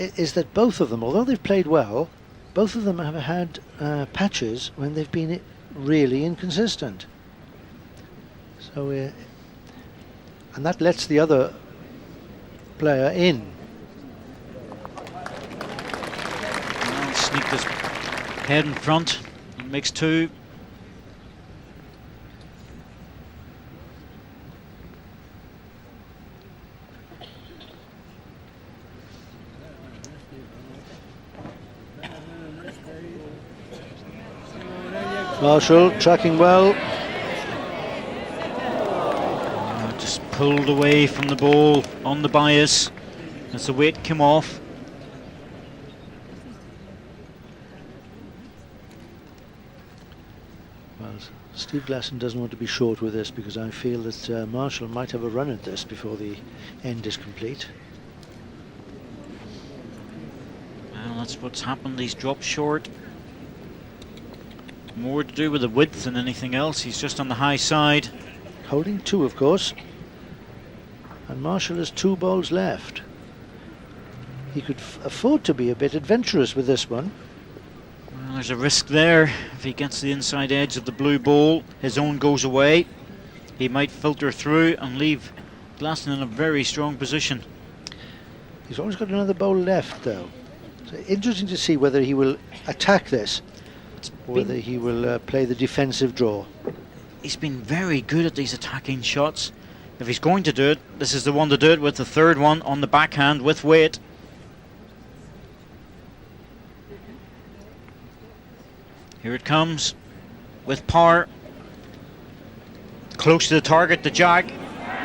is that both of them, although they've played well, both of them have had patches when they've been really inconsistent. So, and that lets the other player in. Well, sneaked his head in front, and makes 2. Marshall tracking well. Just pulled away from the ball on the bias as the weight came off. Well, Steve Glasson doesn't want to be short with this because I feel that Marshall might have a run at this before the end is complete. Well, that's what's happened. He's dropped short. More to do with the width than anything else. He's just on the high side. Holding 2, of course. And Marshall has 2 balls left. He could afford to be a bit adventurous with this one. Well, there's a risk there. If he gets the inside edge of the blue ball, his own goes away. He might filter through and leave Glasson in a very strong position. He's always got another bowl left, though. So interesting to see whether he will attack this, or whether he will play the defensive draw. He's been very good at these attacking shots. If he's going to do it, this is the one to do it with, the third one on the backhand with weight. Here it comes with power. Close to the target, the jack.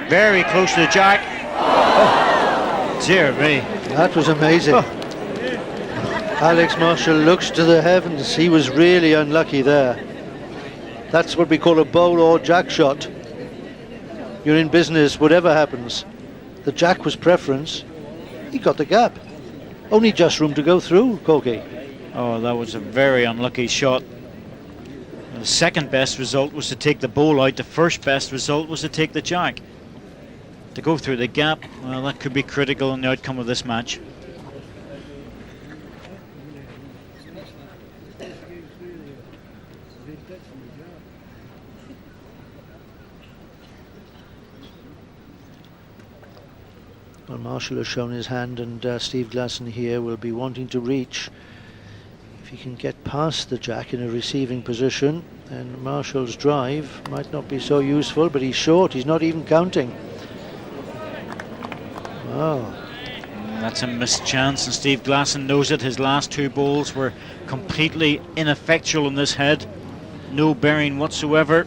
Very close to the jack. Oh, dear me. That was amazing. Alex Marshall looks to the heavens. He was really unlucky there. That's what we call a bowl or jack shot. You're in business, whatever happens. The jack was preference. He got the gap. Only just room to go through, Corky. Oh, that was a very unlucky shot. The second best result was to take the bowl out. The first best result was to take the jack. To go through the gap, well, that could be critical in the outcome of this match. Well, Marshall has shown his hand, and Steve Glasson here will be wanting to reach. If he can get past the jack in a receiving position, then Marshall's drive might not be so useful, but he's short, he's not even counting. Wow. That's a missed chance, and Steve Glasson knows it. His last two bowls were completely ineffectual in this head. No bearing whatsoever.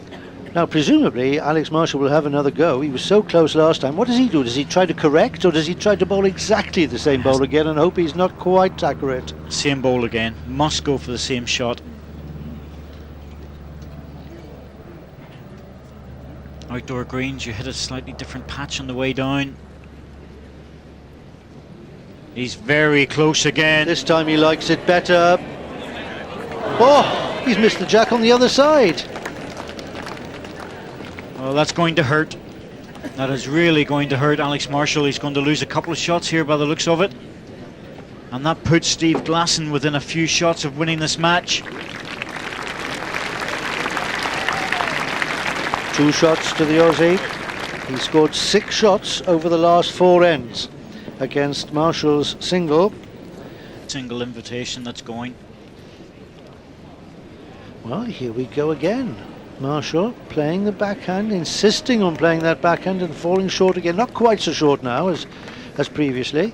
Now, presumably, Alex Marshall will have another go. He was so close last time. What does he do? Does he try to correct, or does he try to bowl exactly the same bowl again and hope he's not quite accurate? Same bowl again. Must go for the same shot. Outdoor greens, you hit a slightly different patch on the way down. He's very close again. This time he likes it better. Oh, he's missed the jack on the other side. Oh, that's going to hurt. That is really going to hurt Alex Marshall. He's going to lose a couple of shots here by the looks of it. And that puts Steve Glasson within a few shots of winning this match. 2 shots to the Aussie. He scored 6 shots over the last 4 ends against Marshall's single. Single invitation that's going. Well, here we go again. Marshall playing the backhand, insisting on playing that backhand and falling short again. Not quite so short now as previously.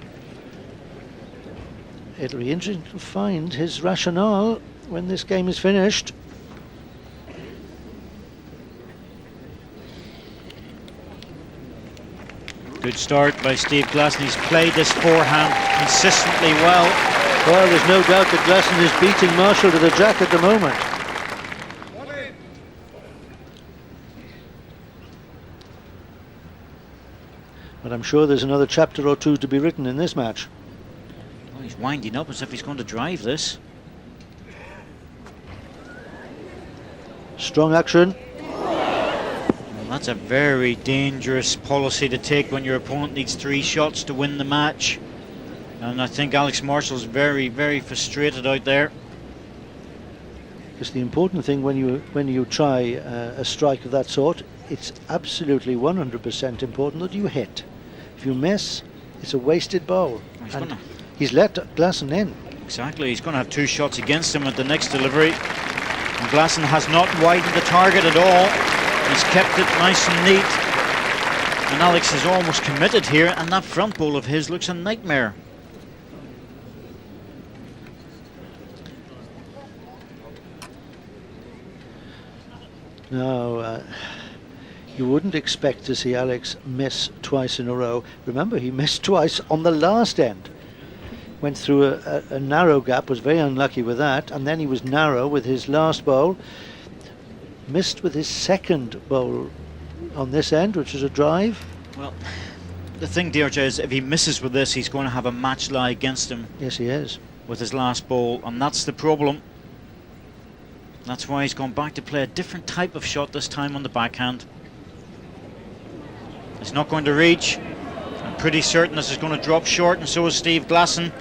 It'll be interesting to find his rationale when this game is finished. Good start by Steve Glasson. He's played this forehand consistently well. Well, there's no doubt that Glasson is beating Marshall to the jack at the moment. But I'm sure there's another chapter or two to be written in this match. Well, he's winding up as if he's going to drive this. Strong action. Well, that's a very dangerous policy to take when your opponent needs 3 shots to win the match. And I think Alex Marshall's very, very frustrated out there. Because the important thing when you try a strike of that sort, it's absolutely 100% important that you hit. If you miss, it's a wasted bowl. Oh, he's let Glasson in. Exactly, he's going to have 2 shots against him at the next delivery. And Glasson has not widened the target at all. He's kept it nice and neat. And Alex is almost committed here, and that front bowl of his looks a nightmare. Now, you wouldn't expect to see Alex miss twice in a row. Remember, he missed twice on the last end. Went through a narrow gap, was very unlucky with that, and then he was narrow with his last bowl. Missed with his second bowl on this end, which is a drive. Well, the thing, Deirdre, is if he misses with this, he's going to have a match lie against him. Yes, he is. With his last bowl, and that's the problem. That's why he's gone back to play a different type of shot this time on the backhand. It's not going to reach. I'm pretty certain this is going to drop short, and so is Steve Glasson,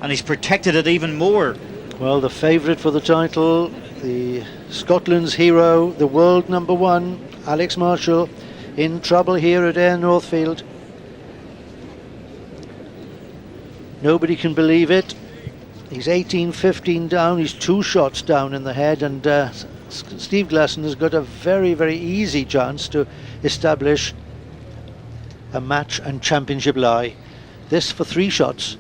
and he's protected it even more. Well, the favourite for the title, the Scotland's hero, the world #1, Alex Marshall, in trouble here at Ayr Northfield. Nobody can believe it. He's 18-15 down, he's 2 shots down in the head, and Steve Glasson has got a very, very easy chance to establish a match and championship lie. This for 3 shots.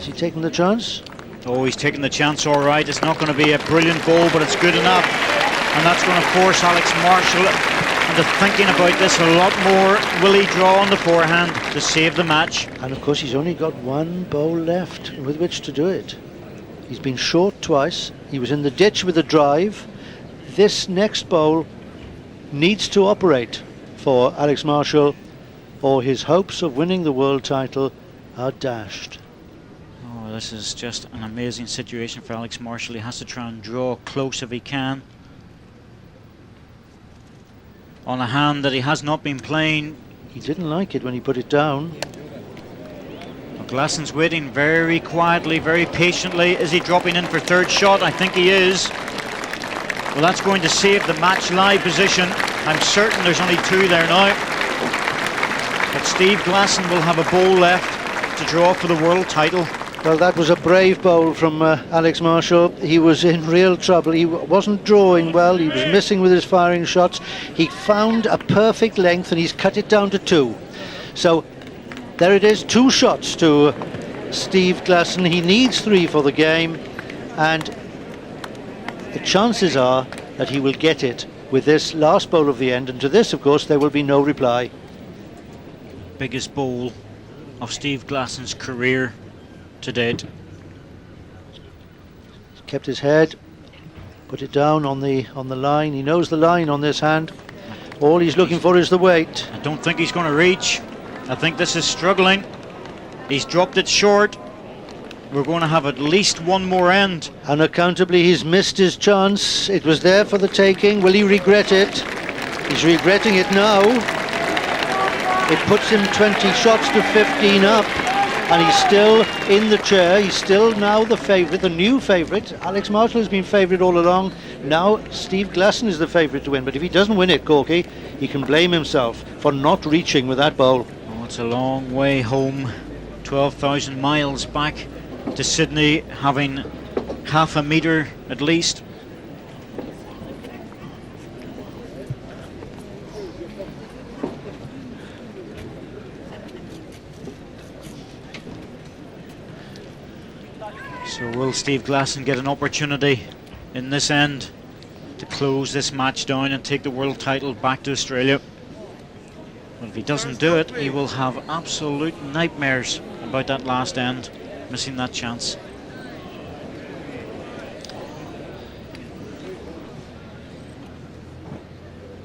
he taking the chance? Oh, he's taking the chance all right. It's not going to be a brilliant goal, but it's good enough. And that's going to force Alex Marshall into thinking about this a lot more. Will he draw on the forehand to save the match? And of course he's only got one bowl left with which to do it. He's been short twice. He was in the ditch with a drive. This next bowl needs to operate for Alex Marshall, or his hopes of winning the world title are dashed. Oh, this is just an amazing situation for Alex Marshall. He has to try and draw close if he can, on a hand that he has not been playing. He didn't like it when he put it down. Glasson's waiting very quietly, very patiently. Is he dropping in for third shot? I think he is. Well, that's going to save the match live position. I'm certain there's only two there now. But Steve Glasson will have a bowl left to draw for the world title. Well, that was a brave bowl from Alex Marshall. He was in real trouble. He wasn't drawing well. He was missing with his firing shots. He found a perfect length and he's cut it down to 2. So there it is, 2 shots to Steve Glasson. He needs 3 for the game, and the chances are that he will get it with this last bowl of the end, and to this, of course, there will be no reply. Biggest bowl of Steve Glasson's career to date. Kept his head, put it down on the line. He knows the line on this hand. All he's looking for is the weight. I don't think he's going to reach. I think this is struggling. He's dropped it short. We're going to have at least one more end. Unaccountably, he's missed his chance. It was there for the taking. Will he regret it? He's regretting it now. It puts him 20 shots to 15 up, and he's still in the chair. He's still now the favourite, the new favourite. Alex Marshall has been favourite all along. Now Steve Glasson is the favourite to win. But if he doesn't win it, Corky, he can blame himself for not reaching with that bowl. Oh, it's a long way home. 12,000 miles back to Sydney, having half a metre at least. So will Steve Glasson get an opportunity in this end to close this match down and take the world title back to Australia? Well, if he doesn't do it, he will have absolute nightmares about that last end, missing that chance.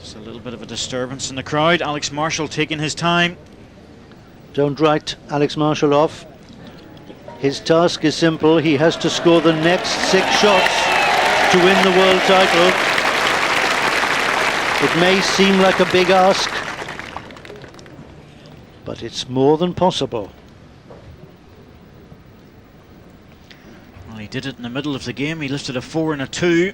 Just a little bit of a disturbance in the crowd. Alex Marshall taking his time. Don't write Alex Marshall off. His task is simple. He has to score the next 6 shots to win the world title. It may seem like a big ask, but it's more than possible. Well, he did it in the middle of the game. He lifted a 4 and a 2.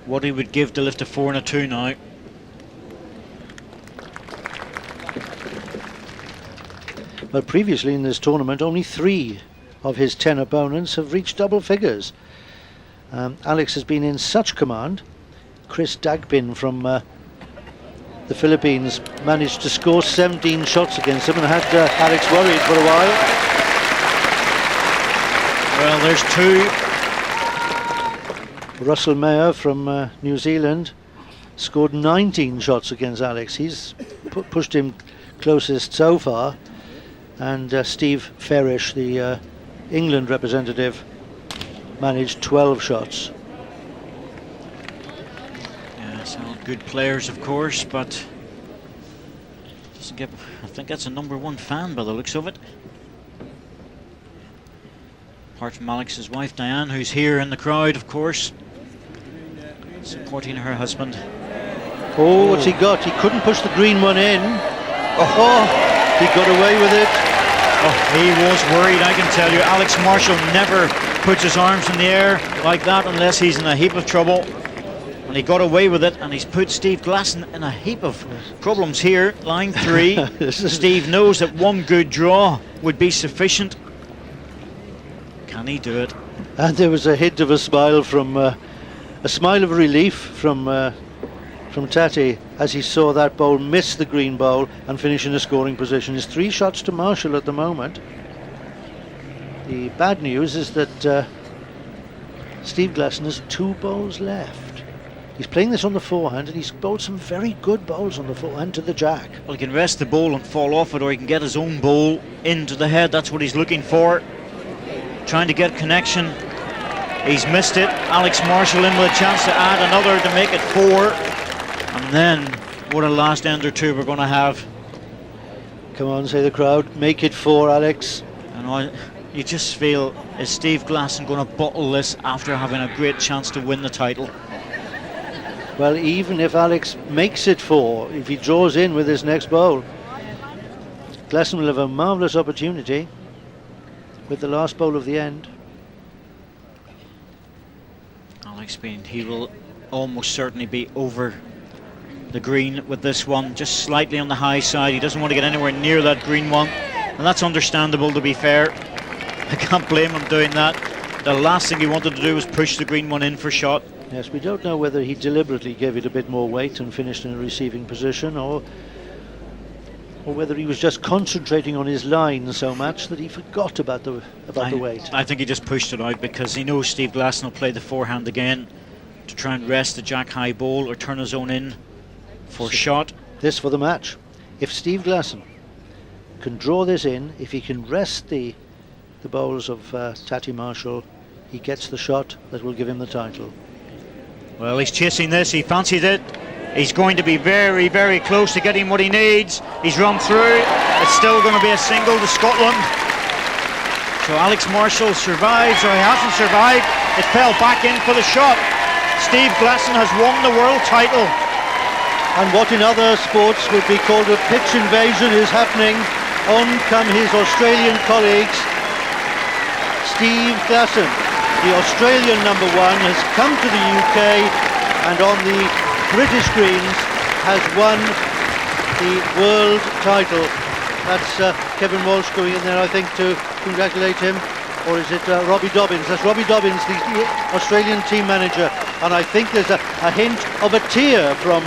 What he would give to lift a 4 and a 2 now. But previously in this tournament, only 3 of his 10 opponents have reached double figures. Alex has been in such command. Chris Dagbin from the Philippines managed to score 17 shots against him and had Alex worried for a while. Well, there's 2. Russell Mayer from New Zealand scored 19 shots against Alex. He's pushed him closest so far. And Steve Farish, the England representative, managed 12 shots. Yes, all good players, of course, but doesn't get. I think that's a #1 fan by the looks of it. Apart from Alex's wife Diane, who's here in the crowd, of course, supporting her husband. Oh, what's he got? He couldn't push the green one in. Oh, he got away with it. Oh, he was worried, I can tell you. Alex Marshall never puts his arms in the air like that unless he's in a heap of trouble. And he got away with it, and he's put Steve Glasson in a heap of problems here. Line 3. Steve knows that one good draw would be sufficient. Can he do it? And there was a hint of a smile from a smile of relief from Tati as he saw that bowl miss the green bowl and finish in a scoring position. It's 3 shots to Marshall at the moment. The bad news is that Steve Glasson has 2 bowls left. He's playing this on the forehand, and he's bowled some very good bowls on the forehand to the jack. Well, he can rest the bowl and fall off it, or he can get his own bowl into the head. That's what he's looking for. Trying to get connection. He's missed it. Alex Marshall in with a chance to add another to make it 4. And then, what a last end or 2 we're going to have. Come on, say the crowd. Make it 4, Alex. And you just feel, is Steve Glasson going to bottle this after having a great chance to win the title? Well, even if Alex makes it 4, if he draws in with his next bowl, Glasson will have a marvellous opportunity with the last bowl of the end. Alex Bean, he will almost certainly be over the green with this one, just slightly on the high side. He doesn't want to get anywhere near that green one, and that's understandable, to be fair. I can't blame him doing that. The last thing he wanted to do was push the green one in for shot. Yes, we don't know whether he deliberately gave it a bit more weight and finished in a receiving position, or whether he was just concentrating on his line so much that he forgot about the weight. I think he just pushed it out because he knows Steve Glasson will play the forehand again to try and rest the jack high bowl or turn his own in for shot. This for the match. If Steve Glasson can draw this in, if he can rest the bowls of Tati Marshall, he gets the shot that will give him the title. Well, he's chasing this, he fancied it. He's going to be very, very close to getting what he needs. He's run through. It's still going to be a single to Scotland. So Alex Marshall survives, or he hasn't survived. It fell back in for the shot. Steve Glasson has won the world title. And what in other sports would be called a pitch invasion is happening. On come his Australian colleagues. Steve Glasson, the Australian number 1, has come to the UK and on the British greens has won the world title. That's Kevin Walsh going in there, I think, to congratulate him. Or is it Robbie Dobbins? That's Robbie Dobbins, the Australian team manager. And I think there's a hint of a tear from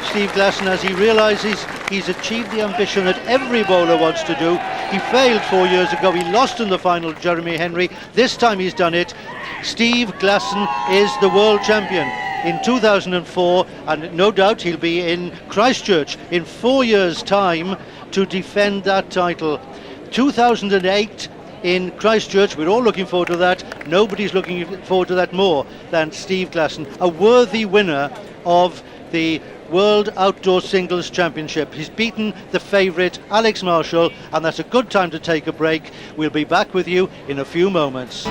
Steve Glasson as he realises he's achieved the ambition that every bowler wants to do. He failed 4 years ago. He lost in the final to Jeremy Henry. This time he's done it. Steve Glasson is the world champion in 2004, and no doubt he'll be in Christchurch in 4 years' time to defend that title. 2008 in Christchurch, we're all looking forward to that. Nobody's looking forward to that more than Steve Glasson, a worthy winner of the World Outdoor Singles Championship. He's beaten the favourite Alex Marshall, and that's a good time to take a break. We'll be back with you in a few moments.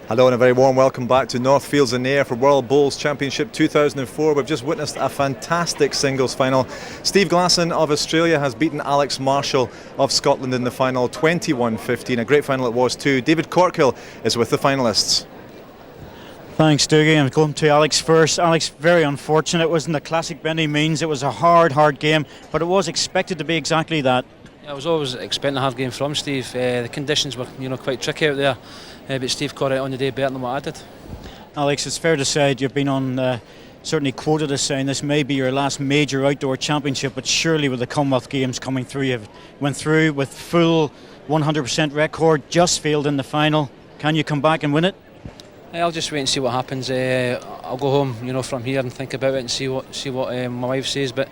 Hello and a very warm welcome back to Northfields in Ayr for World Bowls Championship 2004. We've just witnessed a fantastic singles final. Steve Glasson of Australia has beaten Alex Marshall of Scotland in the final 21-15. A great final it was too. David Corkhill is with the finalists. Thanks, Dougie. I'm going to Alex first. Alex, very unfortunate. It wasn't a classic by any means. It was a hard game, but it was expected to be exactly that. I was always expecting a hard game from Steve. The conditions were, quite tricky out there, but Steve caught it on the day better than what I did. Alex, it's fair to say you've been on, certainly quoted as saying this may be your last major outdoor championship, but surely with the Commonwealth Games coming through, you went through with full 100% record, just failed in the final. Can you come back and win it? I'll just wait and see what happens. I'll go home, from here and think about it and see what my wife says. But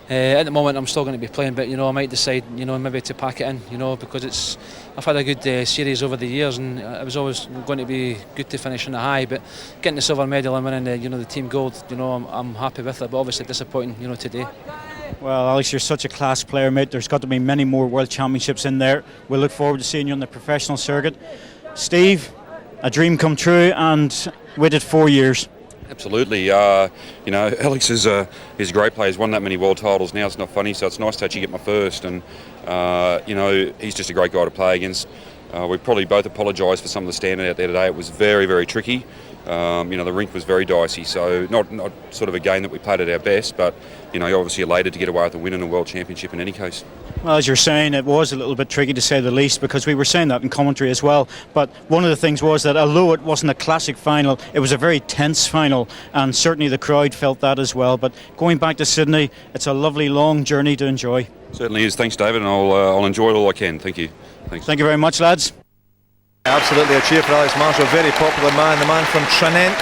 at the moment, I'm still going to be playing. But I might decide, maybe to pack it in, because I've had a good series over the years, and it was always going to be good to finish on a high. But getting the silver medal and winning the team gold, I'm happy with it. But obviously disappointing, today. Well, Alex, you're such a class player, mate. There's got to be many more World Championships in there. We'll look forward to seeing you on the professional circuit. Steve, a dream come true, and waited 4 years. Absolutely. Alex is a great player. He's won that many world titles now. It's not funny, so it's nice to actually get my first. And he's just a great guy to play against. We probably both apologise for some of the standing out there today. It was very, very tricky. The rink was very dicey, so not sort of a game that we played at our best, but you're obviously elated to get away with the win in a World Championship in any case. Well, as you're saying, it was a little bit tricky to say the least, because we were saying that in commentary as well. But one of the things was that although it wasn't a classic final, it was a very tense final, and certainly the crowd felt that as well. But going back to Sydney, it's a lovely long journey to enjoy. Certainly is. Thanks, David, and I'll enjoy it all I can. Thank you. Thanks. Thank you very much, lads. Absolutely, a cheer for Alex Marshall, very popular man, the man from Tranent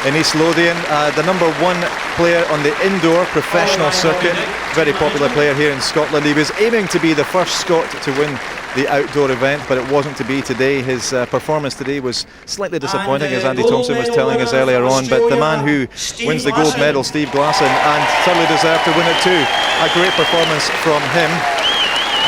in East Lothian, the #1 player on the indoor professional circuit, very popular player here in Scotland. He was aiming to be the first Scot to win the outdoor event, but it wasn't to be today. His performance today was slightly disappointing, as Andy Thompson was telling us earlier on, but the man who wins the gold medal, Steve Glasson, and thoroughly deserved to win it too. A great performance from him,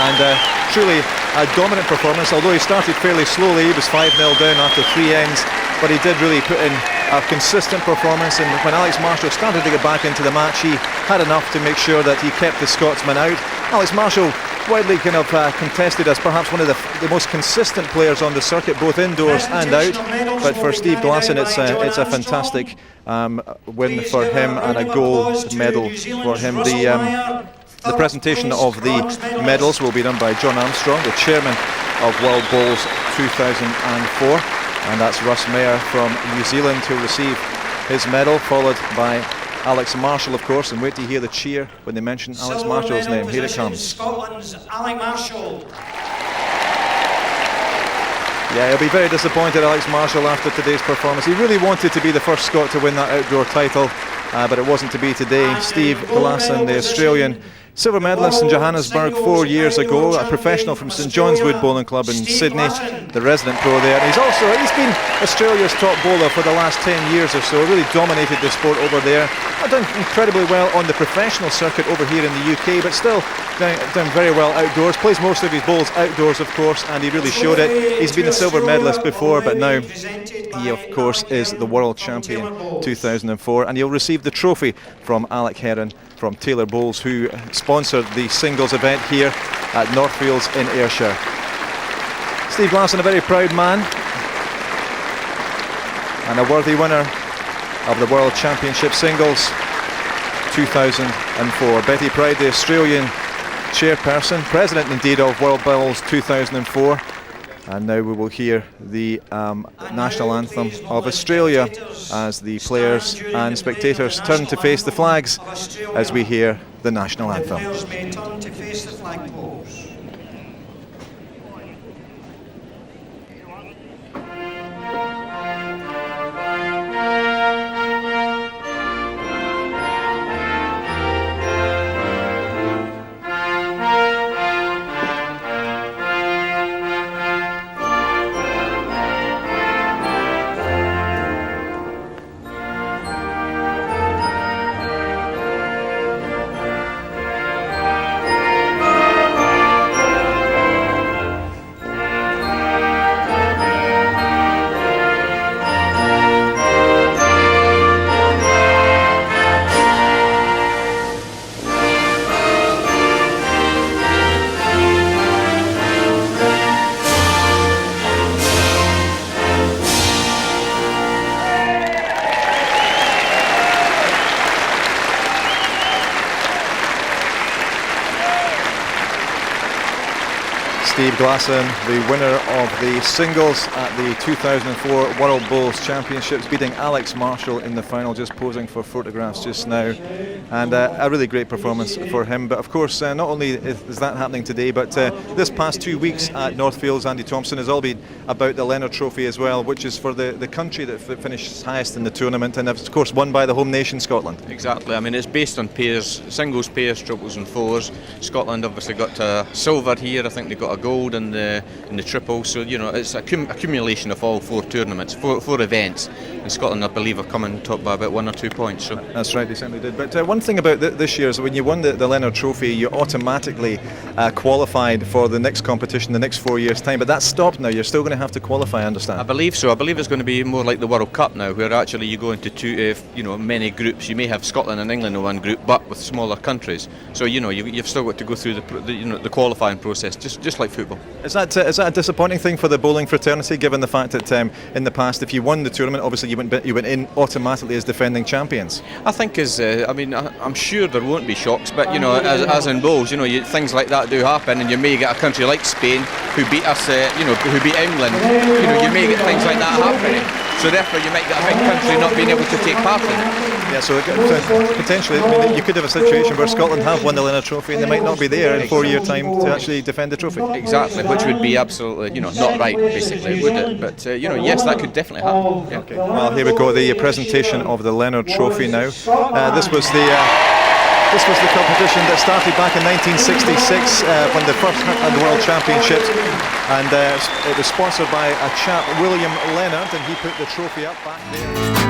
and truly a dominant performance. Although he started fairly slowly, he was 5-0 down after 3 ends, but he did really put in a consistent performance, and when Alex Marshall started to get back into the match, he had enough to make sure that he kept the Scotsman out. Alex Marshall, widely kind of contested as perhaps one of the most consistent players on the circuit, both indoors and out, but for Steve Glasson it's a fantastic win for him and a gold medal for him. The presentation of the medals will be done by John Armstrong, the chairman of World Bowls 2004, and that's Russ Mayer from New Zealand who'll receive his medal, followed by Alex Marshall, of course, and wait to hear the cheer when they mention Alex Marshall's name. Here it comes. Scotland's Alex Marshall. Yeah, he'll be very disappointed, Alex Marshall, after today's performance. He really wanted to be the first Scot to win that outdoor title, but it wasn't to be today. Steve Glasson, the Australian silver medalist in Johannesburg 4 years ago, a professional from St John's Wood Bowling Club in Sydney, the resident pro there. And he's been Australia's top bowler for the last 10 years or so, really dominated the sport over there. Done incredibly well on the professional circuit over here in the UK, but still done very well outdoors. Plays most of his bowls outdoors, of course, and he really showed it. He's been a silver medalist before, but now he, of course, is the world champion 2004, and he'll receive the trophy from Alec Heron from Taylor Bowls, who sponsored the singles event here at Northfields in Ayrshire. Steve Glasson, a very proud man and a worthy winner of the World Championship Singles 2004. Betty Pride, the Australian chairperson, president indeed of World Bowls 2004. And now we will hear the national anthem of Australia as the players and spectators turn to face the flags as we hear the national anthem. Players may turn to face the flagpoles. Steve Glasson, the winner of the singles at the 2004 World Bowls Championships, beating Alex Marshall in the final, just posing for photographs just now. And a really great performance for him. But of course, not only is that happening today, but this past 2 weeks at Northfields, Andy Thompson, has all been about the Leonard Trophy as well, which is for the country that finished highest in the tournament, and of course won by the home nation, Scotland. Exactly. I mean, it's based on pairs, singles, pairs, triples and fours. Scotland obviously got silver here. I think they got a gold in the triple. So, you know, it's accumulation of all four tournaments, four events. And Scotland, I believe, are coming top by about 1 or 2 points. So that's right, they certainly did. But one thing about this year is when you won the Leonard Trophy, you automatically qualified for the next competition the next 4 years' time. But that's stopped now. You're still going to have to qualify, I understand. I believe so. I believe it's going to be more like the World Cup now, where actually you go into many groups. You may have Scotland and England in one group, but with smaller countries. So, you know, you've still got to go through the qualifying process, just like football. football. Is that a disappointing thing for the bowling fraternity, given the fact that in the past, if you won the tournament, obviously you went in automatically as defending champions? I think I'm sure there won't be shocks, but you know, as in bowls, you know, things like that do happen, and you may get a country like Spain who beat us, who beat England. You know, you may get things like that happening. So therefore, you might get a big country not being able to take part in it. Yeah, so potentially, I mean, you could have a situation where Scotland have won the Leonard Trophy and they might not be there in 4 years' time to actually defend the trophy. Exactly, which would be absolutely, not right, basically, would it? But yes, that could definitely happen. Yeah. Okay. Well, here we go, the presentation of the Leonard Trophy now. This was the competition that started back in 1966 when they first had the World Championships, and it was sponsored by a chap, William Leonard, and he put the trophy up back there.